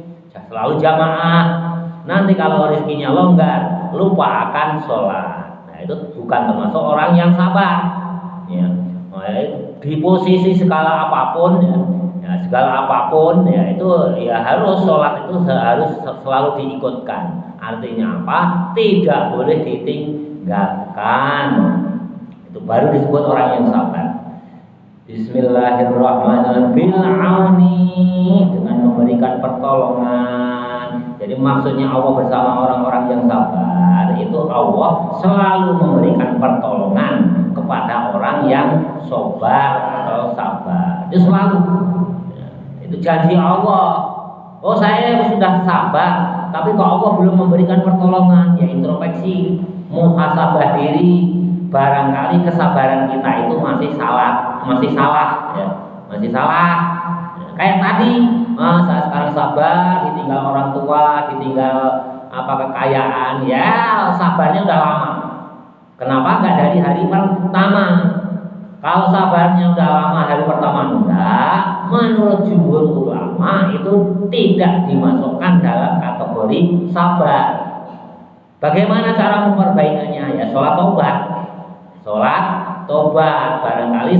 selalu jamaah. Nanti kalau rezekinya longgar, lupa akan sholat. Itu bukan termasuk orang yang sabar ya. Di posisi skala apapun ya, skala apapun ya, itu ya harus sholat itu harus selalu diikutkan. Artinya apa? Tidak boleh ditinggalkan. Itu baru disebut orang yang sabar. Bismillahirrahmanirrahim. Bil'auni, dengan memberikan pertolongan. Jadi maksudnya Allah bersama orang-orang yang sabar, itu Allah selalu memberikan pertolongan kepada orang yang sabar atau sabar. Itu selalu, itu janji Allah. Oh, saya sudah sabar, tapi kok Allah belum memberikan pertolongan? Ya introspeksi, muhasabah diri. Barangkali kesabaran kita itu masih salah ya, masih salah. Kayak tadi, saya sekarang sabar, ditinggal orang tua, ditinggal kekayaan, ya sabarnya udah lama. Kenapa nggak dari hari pertama? Kalau sabarnya udah lama hari pertama enggak, menurut jumhur ulama itu tidak dimasukkan dalam kategori sabar. Bagaimana cara memperbaikinya? Ya sholat tobat. Barangkali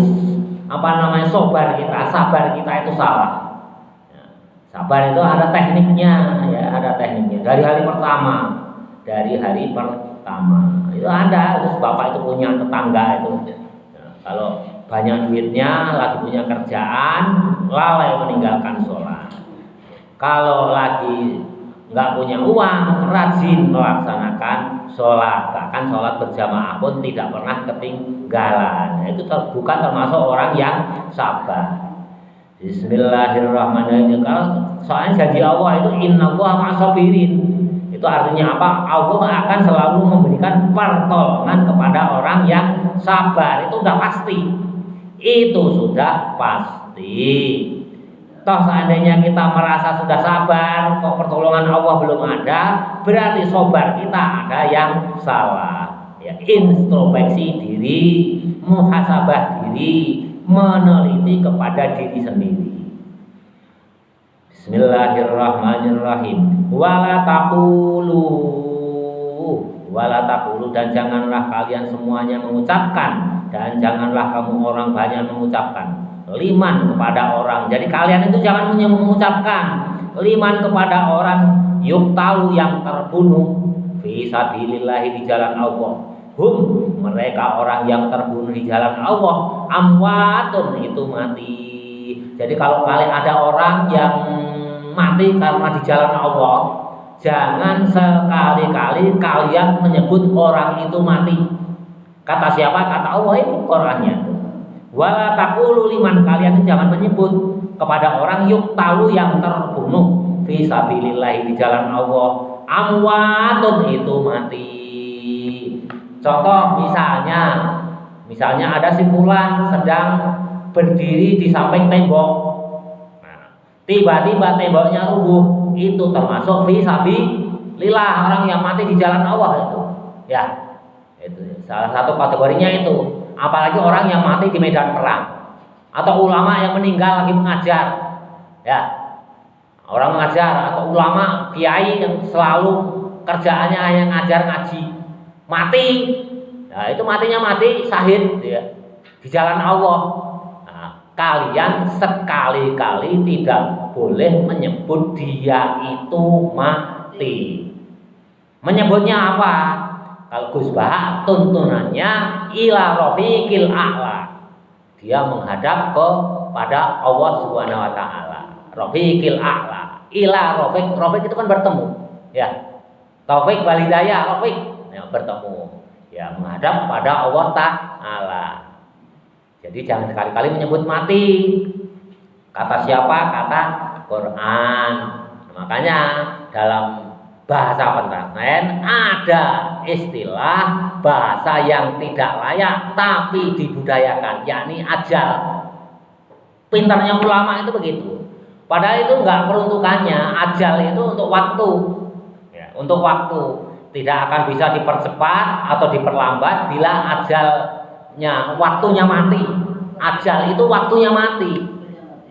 sabar kita itu salah. Ya, sabar itu ada tekniknya, ya ada tekniknya. Dari hari pertama itu ada. Terus bapak itu punya tetangga itu. Ya, kalau banyak duitnya, lagi punya kerjaan, lalai meninggalkan sholat. Kalau lagi nggak punya uang, rajin melaksanakan sholat, bahkan sholat berjamaah pun tidak pernah ketinggalan. Itu bukan termasuk orang yang sabar. Bismillahirrahmanirrahim. Kalau soalnya janji Allah itu innallaha ma'as-sabirin, itu artinya apa? Allah akan selalu memberikan pertolongan kepada orang yang sabar. Itu sudah pasti. Toh seandainya kita merasa sudah sabar, kok pertolongan Allah belum ada, berarti sabar kita ada yang salah. Ya, introspeksi diri, muhasabah diri, meneliti kepada diri sendiri. Bismillahirrahmanirrahim. Wala taqulu, dan janganlah kalian semuanya mengucapkan, dan janganlah kamu orang banyak mengucapkan liman kepada orang. Jadi kalian itu jangan mengucapkan liman kepada orang yuktalu yang terbunuh, fi sabilillah, di jalan Allah. Hum, mereka orang yang terbunuh di jalan Allah, amwatun, itu mati. Jadi kalau kalian ada orang yang mati karena di jalan Allah, jangan sekali-kali kalian menyebut orang itu mati. Kata siapa? Kata Allah, ini Qur'annya. Wala taqulu liman, kalian jangan menyebut kepada orang yuktalu, yang terbunuh fi sabilillah, di jalan Allah, amwatun, itu mati. Contoh misalnya ada si fulan sedang berdiri di samping tembok. Nah, tiba-tiba temboknya rubuh, itu termasuk fi sabilillah, orang yang mati di jalan Allah itu. Ya, itu salah satu kategorinya itu. Apalagi orang yang mati di medan perang, atau ulama yang meninggal lagi mengajar. Ya, orang mengajar atau ulama kiai yang selalu kerjaannya hanya ngajar ngaji, mati. Nah, itu matinya mati syahid ya, di jalan Allah. Nah, kalian sekali-kali tidak boleh menyebut dia itu mati. Menyebutnya apa? Kalau Gus Bah tuntunannya ila rafiqil a'la, dia menghadap kepada Allah Subhanahu wa taala. Rafiqil a'la, ila rafiq itu kan bertemu ya. Taufik walidayah, rafiq ya, bertemu ya, menghadap pada Allah taala. Jadi jangan sekali-kali menyebut mati. Kata siapa? Kata Quran. Makanya dalam bahasa pesantren ada istilah bahasa yang tidak layak tapi dibudayakan, yakni ajal. Pintarnya ulama itu begitu. Padahal itu enggak peruntukannya. Ajal itu untuk waktu. Ya, untuk waktu. Tidak akan bisa dipercepat atau diperlambat bila ajalnya, waktunya mati. Ajal itu waktunya mati,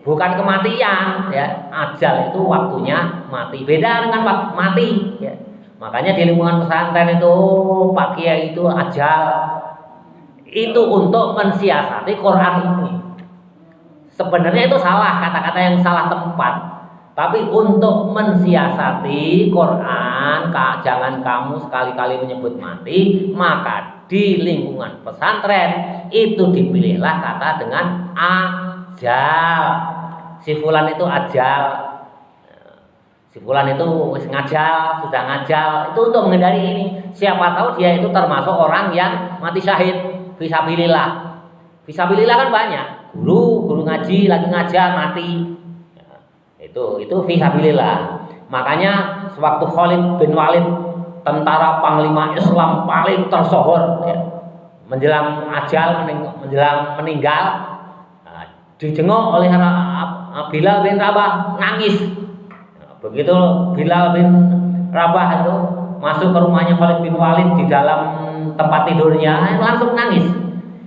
bukan kematian ya. Ajal itu waktunya mati, beda dengan mati ya. Makanya di lingkungan pesantren itu Pak Kiai itu ajal itu untuk mensiasati Quran ini. Sebenarnya itu salah, kata-kata yang salah tempat. Tapi untuk mensiasati Quran, jangan kamu sekali-kali menyebut mati. Maka di lingkungan pesantren itu dipilihlah kata dengan ajal. Si fulan itu ajal, si fulan itu ngajal, sudah ngajal. Itu untuk menghindari ini. Siapa tahu dia itu termasuk orang yang mati syahid fisabilillah. Fisabilillah kan banyak. Guru ngaji lagi ngajar mati. Itu fisabilillah. Makanya sewaktu Khalid bin Walid, tentara panglima Islam paling tersohor ya, menjelang ajal, menjelang meninggal, dijenguk oleh Bilal bin Rabah, nangis. Begitu Bilal bin Rabah itu masuk ke rumahnya Khalid bin Walid di dalam tempat tidurnya, langsung nangis.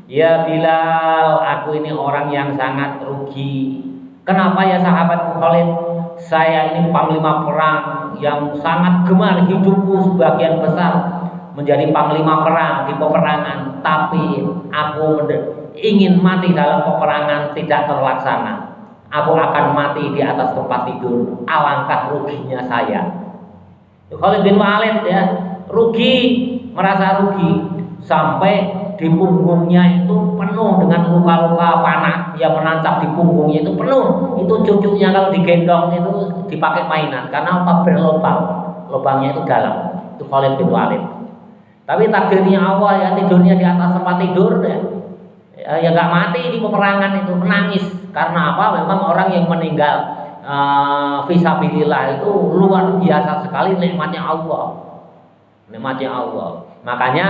Ya Bilal, aku ini orang yang sangat rugi. Kenapa ya sahabatku Khalid? Saya ini panglima perang yang sangat gemar, hidupku sebagian besar menjadi panglima perang di peperangan. Tapi aku ingin mati dalam peperangan tidak terlaksana. Aku akan mati di atas tempat tidur. Alangkah ruginya saya. Khalid bin Walid ya, rugi, merasa rugi sampai di punggungnya itu penuh dengan luka-luka panah yang menancap di punggungnya itu penuh. Itu cucunya kalau digendong itu dipakai mainan karena apa, berlubang, lubangnya itu dalam. Itu Khalid bin Walid. Tapi takdirnya Allah ya, tidurnya di atas tempat tidur ya nggak mati di peperangan itu, menangis karena apa? Memang orang yang meninggal fisabilillah itu luar biasa sekali nikmatnya Allah, nikmatnya Allah. Makanya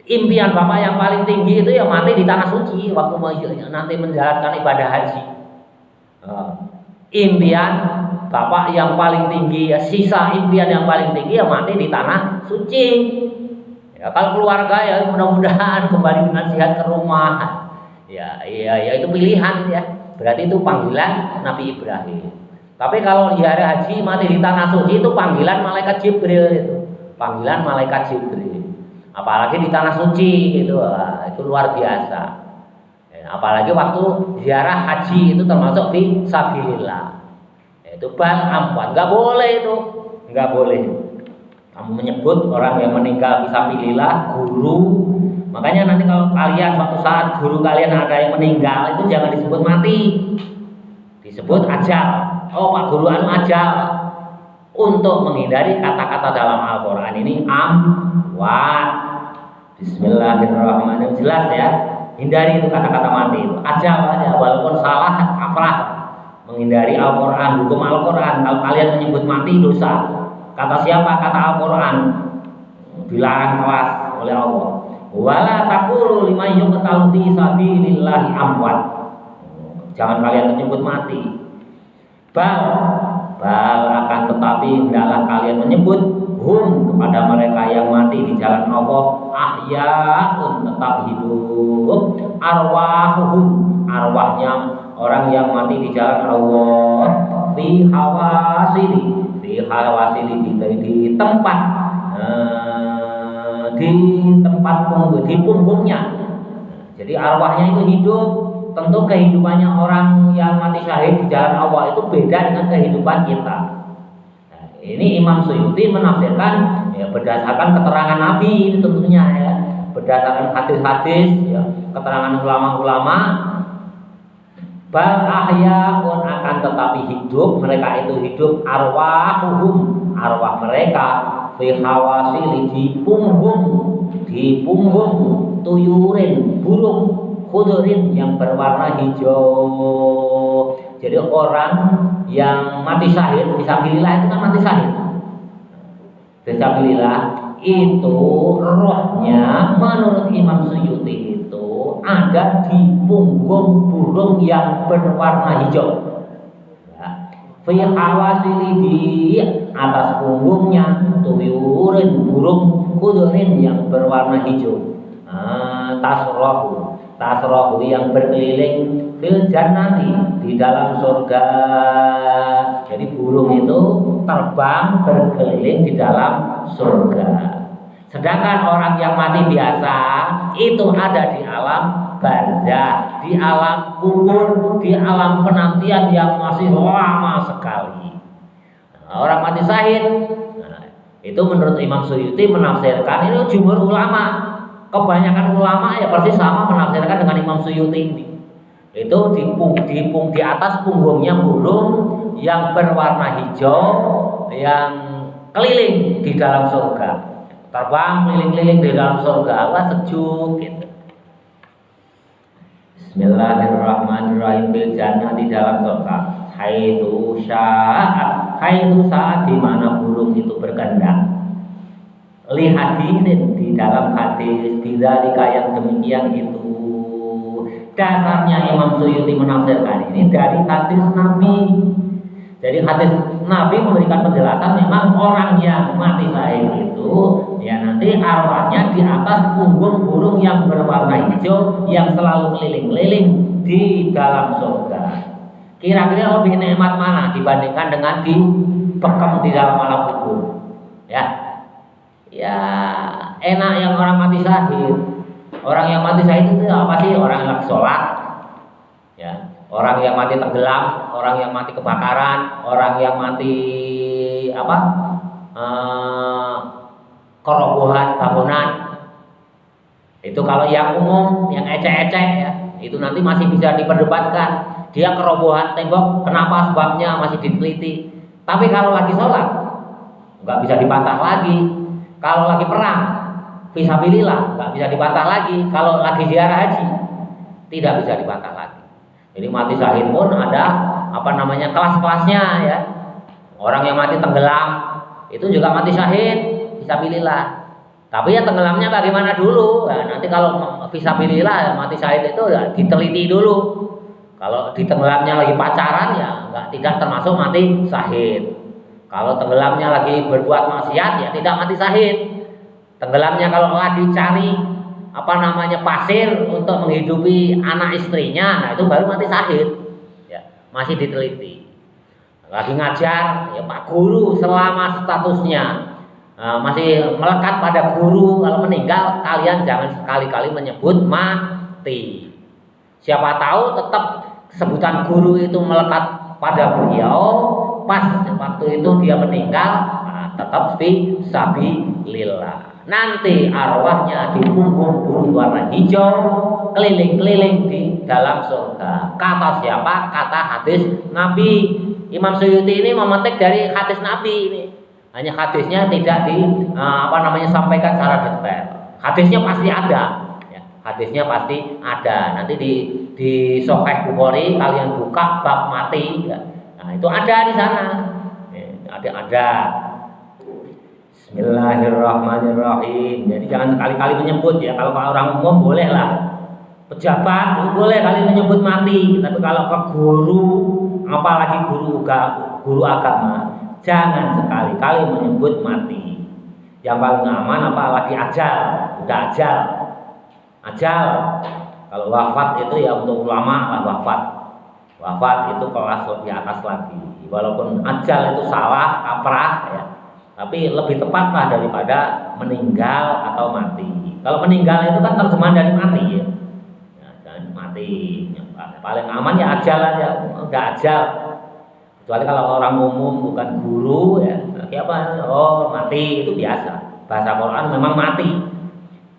impian Bapak yang paling tinggi itu ya mati di tanah suci waktu nanti menjalankan ibadah haji. Impian Bapak yang paling tinggi, ya, sisa impian yang paling tinggi ya mati di tanah suci. Ya, kalau keluarga ya mudah-mudahan kembali dengan sehat ke rumah. Ya itu pilihan ya. Berarti itu panggilan Nabi Ibrahim. Tapi kalau di hari haji mati di tanah suci itu panggilan malaikat Jibril itu. Panggilan malaikat Jibril. Apalagi di tanah suci itu luar biasa. Apalagi waktu ziarah haji itu termasuk fi sabilillah. Itu bal amwan, nggak boleh itu, nggak boleh. Kamu menyebut orang yang meninggal fisabilillah guru. Makanya nanti kalau kalian suatu saat guru kalian ada yang meninggal, itu jangan disebut mati, disebut ajal. Oh Pak Guru anu ajal, untuk menghindari kata-kata dalam Al-Quran ini amwat. Bismillahirrahmanirrahim, jelas ya, hindari itu kata-kata mati itu ajal aja, walaupun salah kaprah. Menghindari Al-Quran, hukum Al-Quran. Kalau kalian menyebut mati dosa. Kata siapa? Kata Al-Quran, dilarang keras oleh Allah. Wala taqulu liman yuqtalu fi sabilillahi amwat. Jangan kalian menyebut mati. Bal akan tetapi hendaklah kalian menyebut hum kepada mereka yang mati di jalan Allah ahyaun, tetap hidup, arwahuhum, arwahnya orang yang mati di jalan Allah, fi hawasili di tempat di punggungnya. Jadi arwahnya itu hidup. Tentu kehidupannya orang yang mati syahid di jalan Allah itu beda dengan kehidupan kita. Nah, ini Imam Suyuti menafsirkan ya, berdasarkan keterangan Nabi ini tentunya ya, berdasarkan hadis-hadis ya, keterangan ulama-ulama. Bal ahyaun, akan tetapi hidup, mereka itu hidup, arwahuhum, arwah mereka fi hawasili, di punggung tuyurin, burung khudurin yang berwarna hijau. Jadi orang yang mati syahid fisabilillah itu kan mati syahid. Fisabilillah itu rohnya menurut Imam Suyuti itu ada di punggung burung yang berwarna hijau. Fi hawasili, di atas punggungnya tuyurin, burung khudurin yang berwarna hijau. Tasrohu yang berkeliling fil jannati, di dalam surga. Jadi burung itu terbang berkeliling di dalam surga. Sedangkan orang yang mati biasa itu ada di alam barzah, di alam kubur, di alam penantian yang masih lama sekali. Orang mati syahid, itu menurut Imam Suyuti menafsirkan, ini jumhur ulama, kebanyakan ulama ya persis sama menafsirkan dengan Imam Suyuti ini. Itu di atas punggungnya burung yang berwarna hijau yang keliling di dalam surga, terbang keliling-keliling di dalam surga. Allah sejuk gitu. Bismillahirrahmanirrahim, bil jannah, di dalam surga. Haitsu saat di mana burung itu berkehendak. Li hadisin, di dalam hadis, bidzalika yang demikian itu. Dasarnya Imam Suyuti menafsirkan ini dari hadis Nabi. Jadi hadis Nabi memberikan penjelasan memang orang yang mati syahid itu ya nanti arwahnya di atas punggung burung yang berwarna hijau yang selalu keliling-keliling di dalam surga. Kira-kira lebih nikmat mana dibandingkan dengan dibekam di dalam alam kubur? Ya enak yang orang mati syahid. Orang yang mati syahid itu apa sih? Orang yang lagi sholat, ya, orang yang mati tenggelam, orang yang mati kebakaran, orang yang mati kerobohan bangunan. Itu kalau yang umum, yang ecek-ecek ya, itu nanti masih bisa diperdebatkan. Dia kerobohan tembok, kenapa sebabnya masih diteliti. Tapi kalau lagi sholat, nggak bisa dibantah lagi. Kalau lagi perang, fisabilillah, nggak bisa dibantah lagi. Kalau lagi ziarah haji, tidak bisa dibantah lagi. Jadi mati syahid pun ada kelas-kelasnya ya. Orang yang mati tenggelam itu juga mati syahid fisabilillah. Tapi ya tenggelamnya bagaimana dulu? Nah, nanti kalau fisabilillah mati syahid itu ya diteliti dulu. Kalau di tenggelamnya lagi pacaran ya tidak termasuk mati syahid. Kalau tenggelamnya lagi berbuat maksiat ya tidak mati syahid. Tenggelamnya kalau lagi cari pasir untuk menghidupi anak istrinya, nah itu baru mati syahid. Ya, masih diteliti. Lagi ngajar, ya Pak Guru selama statusnya masih melekat pada guru, kalau meninggal kalian jangan sekali-kali menyebut mati. Siapa tahu tetap sebutan guru itu melekat pada beliau. Pas waktu itu dia meninggal, tetap fi sabilillah. Nanti arwahnya di punggung burung warna hijau keliling-keliling di dalam surga. Kata siapa? Kata hadis Nabi. Imam Suyuti ini memetik dari hadis Nabi ini. Hanya hadisnya tidak sampaikan secara detail. Hadisnya pasti ada. Ya, hadisnya pasti ada. Nanti di Sahih Bukhari kalian buka bab mati. Ya. Nah, itu ada di sana. Ya, ada. Bismillahirrahmanirrahim. Jadi jangan sekali-kali menyebut ya. Kalau orang umum boleh lah. Pejabat boleh kali menyebut mati. Tapi kalau ke guru, apalagi guru agama, jangan sekali-kali menyebut mati. Yang paling aman apalagi ajal. Udah ajal. Kalau wafat itu ya untuk ulama lah wafat. Wafat itu kelas di atas lagi. Walaupun ajal itu salah, kaprah ya. Tapi lebih tepatlah daripada meninggal atau mati. Kalau meninggal itu kan terjemahan dari mati ya. Dan mati. Yang paling aman ya ajal aja, udah ajal. Kecuali kalau orang umum bukan guru ya, apa? Oh mati itu biasa. Bahasa Quran memang mati.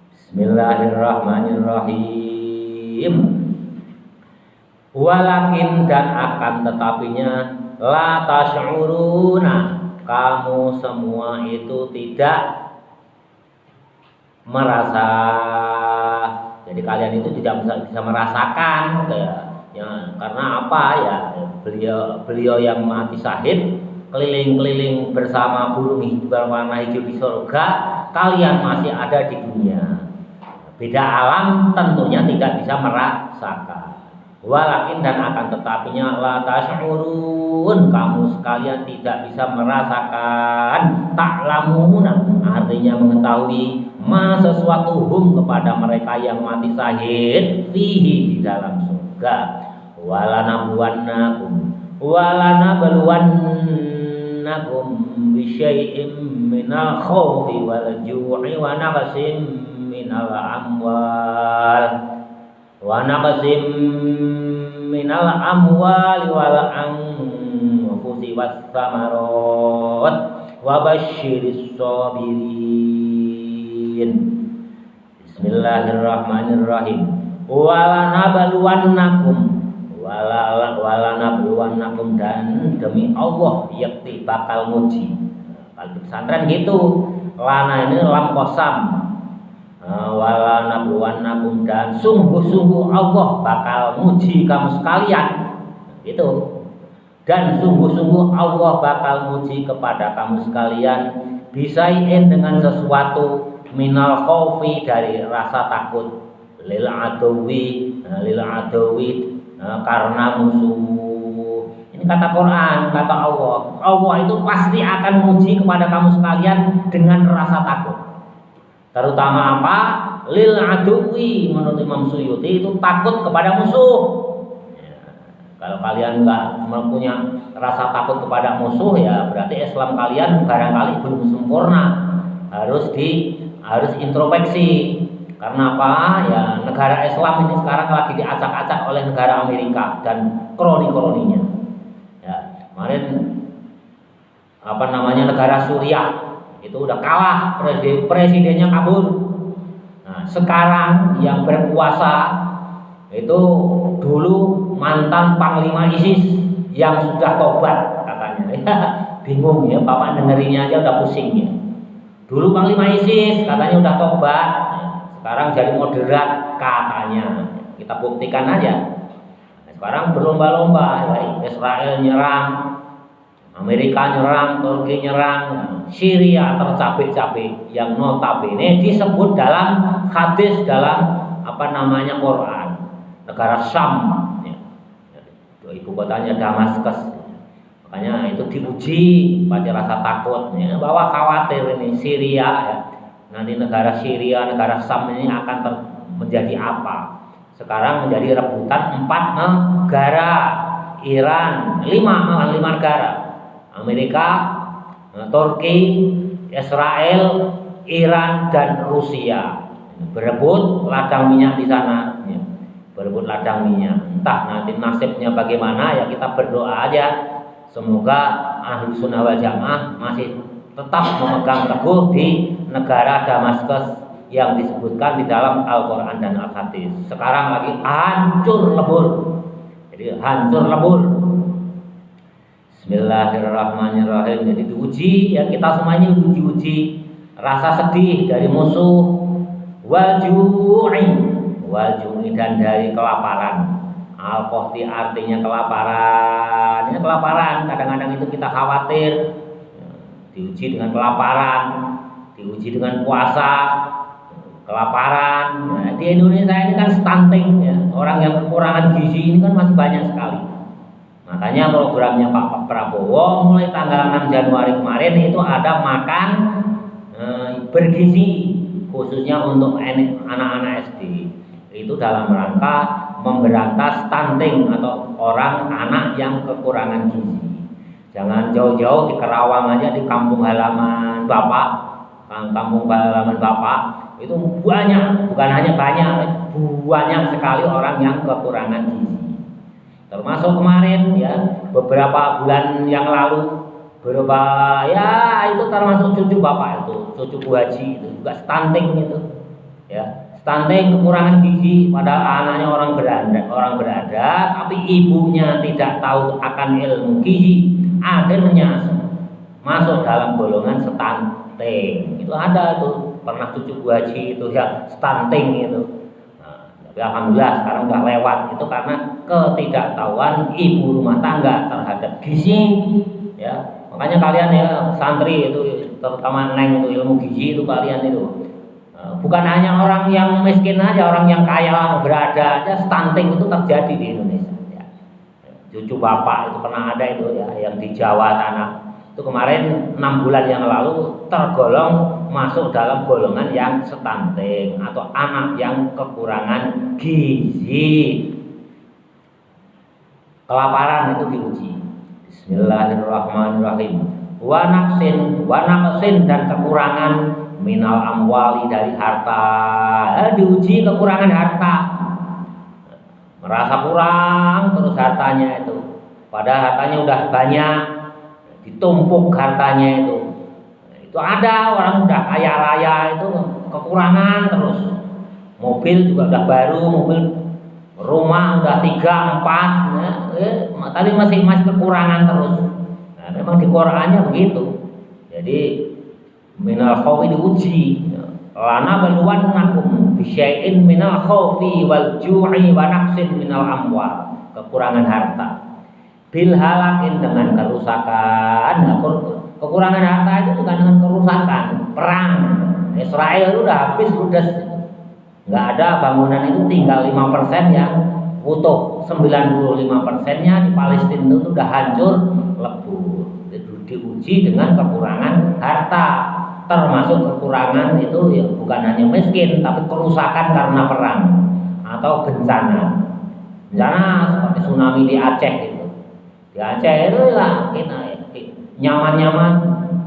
Bismillahirrahmanirrahim. Walakin dan akan tetapinya la tasyuruna, kamu semua itu tidak merasa. Jadi kalian itu tidak bisa merasakan ya, karena apa ya, beliau yang mati syahid keliling-keliling bersama burung berwarna hijau di surga, kalian masih ada di dunia. Beda alam tentunya tidak bisa merasakan. Walakin dan akan tetapinya la tasyurun, kamu sekalian tidak bisa merasakan. Ta'lamuna artinya mengetahui ma sesuatu hum kepada mereka yang mati syahid fihi di dalam surga. Walanabluwannakum bisyai'im minal khawfi wal ju'i wa naqsim minal amwal wal anfusi was samarat wa basyiris sabirin. Bismillahirrahmanirrahim. Walanabluwannakum dan demi Allah yakti bakal nguji. Kalau di pesantren gitu, lana ini lam qasam. Walanabluwannakum dan sungguh-sungguh Allah bakal nguji kamu sekalian. Gitu. Dan sungguh-sungguh Allah bakal nguji kepada kamu sekalian bisain dengan sesuatu minal khaufi dari rasa takut, lil adowi karena musuh. Ini kata Quran, kata Allah. Allah itu pasti akan menguji kepada kamu sekalian dengan rasa takut. Terutama apa? Lil adowi, menurut Imam Suyuti itu takut kepada musuh. Ya, kalau kalian nggak mempunyai rasa takut kepada musuh ya berarti Islam kalian barangkali belum sempurna. Harus introspeksi. Karena apa? Ya negara Islam ini sekarang lagi diacak-acak oleh negara Amerika dan kroni-kroninya. Ya, kemarin negara Suriah itu udah kalah, presidennya kabur. Nah, sekarang yang berkuasa itu dulu mantan panglima ISIS yang sudah tobat katanya. Ya, bingung ya, Bapak dengerinnya aja udah pusing ya. Dulu panglima ISIS katanya udah tobat. Sekarang jadi moderat katanya. Kita buktikan aja. Sekarang berlomba-lomba ya, Israel nyerang, Amerika nyerang, Turki nyerang, Syria tercapek-capek yang notabene disebut dalam hadis dalam Quran. Negara Syam ya. Ibu kotanya Damaskus. Makanya itu diuji pada rasa takut ya, bahwa khawatir ini Syria ya. Nanti negara Syria, negara Syam ini akan menjadi apa? Sekarang menjadi rebutan 4 negara. Iran 5 negara. Amerika, Turki, Israel, Iran dan Rusia berebut ladang minyak di sana. Ya. Berebut ladang minyak. Entah nanti nasibnya bagaimana ya, kita berdoa aja. Semoga Ahlus Sunnah wal Jamaah masih tetap memegang teguh di negara Damaskus yang disebutkan di dalam Al-Quran dan Al-Hadis. Sekarang lagi hancur lebur. Jadi hancur lebur. Bismillahirrahmanirrahim. Jadi diuji ya, kita semuanya diuji rasa sedih dari musuh, wal ju'i dan dari kelaparan. Al-Qahti artinya kelaparan. Ya, kelaparan kadang-kadang itu kita khawatir. Diuji dengan kelaparan, diuji dengan puasa, kelaparan. Nah, di Indonesia ini kan stunting ya. Orang yang kekurangan gizi ini kan masih banyak sekali. Makanya programnya Pak Prabowo mulai tanggal 6 Januari kemarin itu ada makan bergizi khususnya untuk anak-anak SD. Itu dalam rangka memberantas stunting atau orang anak yang kekurangan gizi. Jangan jauh-jauh di Kerawang aja, di kampung halaman Bapak, itu banyak, bukan hanya banyak sekali orang yang kekurangan gizi. Termasuk kemarin ya, beberapa bulan yang lalu itu termasuk cucu Bapak itu, cucu Bu Haji itu juga stunting itu. Ya, stunting kekurangan gizi padahal anaknya orang berada, tapi ibunya tidak tahu akan ilmu gizi, akhirnya masuk dalam golongan stunting. Itu ada tuh, pernah cucu Bu Haji itu ya stunting itu. Tapi alhamdulillah sekarang udah lewat itu karena ketidaktahuan ibu rumah tangga terhadap gizi ya. Makanya kalian ya santri itu terutama neng itu ilmu gizi itu kalian itu bukan hanya orang yang miskin aja, orang yang kaya berada aja stunting itu terjadi di Indonesia ya. Cucu Bapak itu pernah ada itu ya yang di Jawa sana. Itu kemarin 6 bulan yang lalu tergolong masuk dalam golongan yang stunting atau anak yang kekurangan gizi. Kelaparan itu diuji. Bismillahirrahmanirrahim. Wa naqsin dan kekurangan minal amwali dari harta. Diuji kekurangan harta. Merasa kurang terus hartanya itu. Padahal hartanya udah banyak, ditumpuk hartanya itu. Itu ada orang udah kaya raya itu kekurangan terus. Mobil juga udah baru, rumah udah 3, 4 tapi masih kekurangan terus. Nah, memang di Qur'annya begitu. Jadi minal khawfi diuji. Lana baluwannakum bisyai'in minal khawfi wal ju'i wa naqsin minal amwal. Kekurangan harta. Bil halakin dengan kerusakan. Kekurangan harta itu bukan dengan kerusakan, perang. Israel itu udah habis ludes. Nggak ada bangunan itu, tinggal 5% yang utuh. 95%-nya di Palestina itu udah hancur lebur. Itu diuji dengan kekurangan harta. Termasuk kekurangan itu ya bukan hanya miskin, tapi kerusakan karena perang atau bencana. Bencana seperti tsunami di Aceh itu. Di Aceh itu lah kita nyaman-nyaman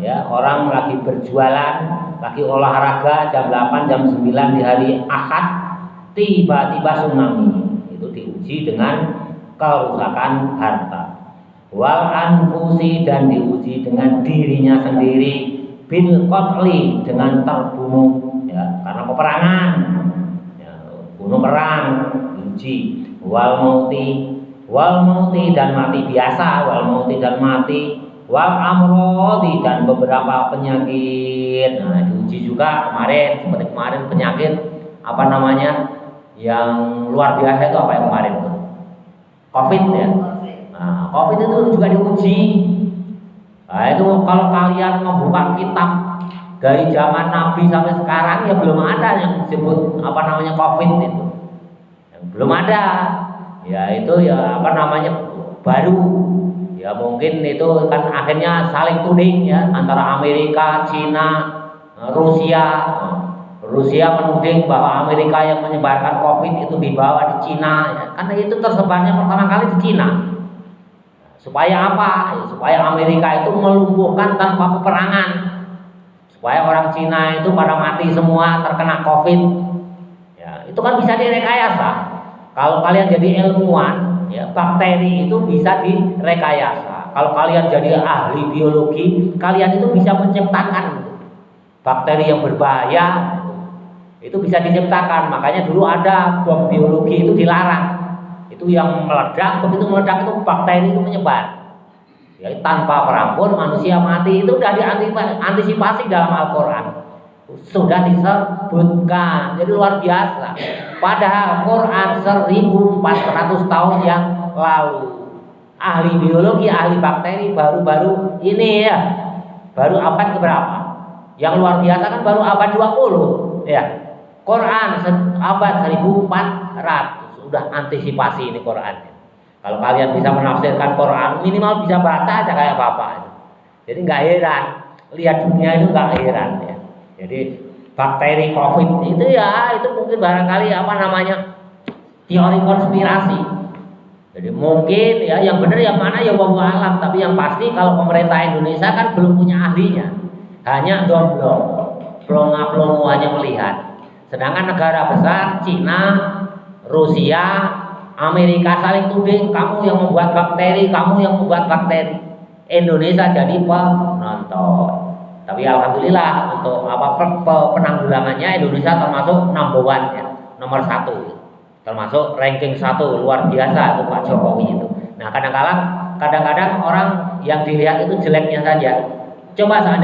ya, orang lagi berjualan, lagi olahraga jam 8, jam 9 di hari Ahad, tiba-tiba tsunami. Itu diuji dengan kerusakan harta. Wal anfusi dan diuji dengan dirinya sendiri, bil qatli dengan terbunuh ya, karena peperangan ya, bunuh perang diuji. Wal mauti dan mati biasa, wal mauti dan mati, wal amrodi dan beberapa penyakit. Nah, diuji juga kemarin, seperti kemarin penyakit apa namanya yang luar biasa itu apa yang kemarin itu? Covid ya. Nah, Covid itu juga diuji. Nah, itu kalau kalian membuka kitab dari zaman Nabi sampai sekarang ya belum ada yang disebut apa namanya Covid itu. Belum ada. Ya itu ya apa namanya baru. Ya mungkin itu kan akhirnya saling tuding ya antara Amerika, Cina, Rusia. Rusia menuding bahwa Amerika yang menyebarkan Covid itu dibawa di Cina ya. Karena itu tersebarnya pertama kali di Cina. Supaya apa? Ya, supaya Amerika itu melumpuhkan tanpa peperangan. Supaya orang Cina itu pada mati semua terkena Covid. Ya, itu kan bisa direkayasa. Kalau kalian jadi ilmuwan, ya, bakteri itu bisa direkayasa. kalau kalian jadi ahli biologi, kalian itu bisa menciptakan bakteri yang berbahaya. Itu bisa diciptakan. Makanya dulu ada bom biologi itu dilarang. Itu yang meledak, begitu meledak itu bakteri itu menyebar. Ya, tanpa perampun manusia mati. Itu sudah diantisipasi dalam Al-Quran. Sudah disebutkan. Jadi luar biasa. Padahal Quran 1400 tahun yang lalu. Ahli biologi, ahli bakteri baru-baru ini ya. Baru abad keberapa? Yang luar biasa kan baru abad 20 ya. Quran abad 1400 sudah antisipasi ini Quran. Kalau kalian bisa menafsirkan Quran, minimal bisa baca aja kayak Bapak. Jadi nggak heran, lihat dunia itu nggak heran ya. Jadi bakteri COVID itu ya, itu mungkin barangkali apa namanya teori konspirasi. Jadi mungkin ya yang benar yang mana ya wallahu alam, tapi yang pasti kalau pemerintah Indonesia kan belum punya ahlinya, hanya domblong, pelongo hanya melihat. Sedangkan negara besar Cina, Rusia, Amerika saling tuding, kamu yang membuat bakteri, kamu yang membuat bakteri. Indonesia jadi penonton. Tapi alhamdulillah untuk penanggulangannya Indonesia termasuk number one ya, nomor 1. Termasuk ranking 1 luar biasa itu Pak Jokowi itu. Nah kadang-kadang orang yang dilihat itu jeleknya saja. Coba seandainya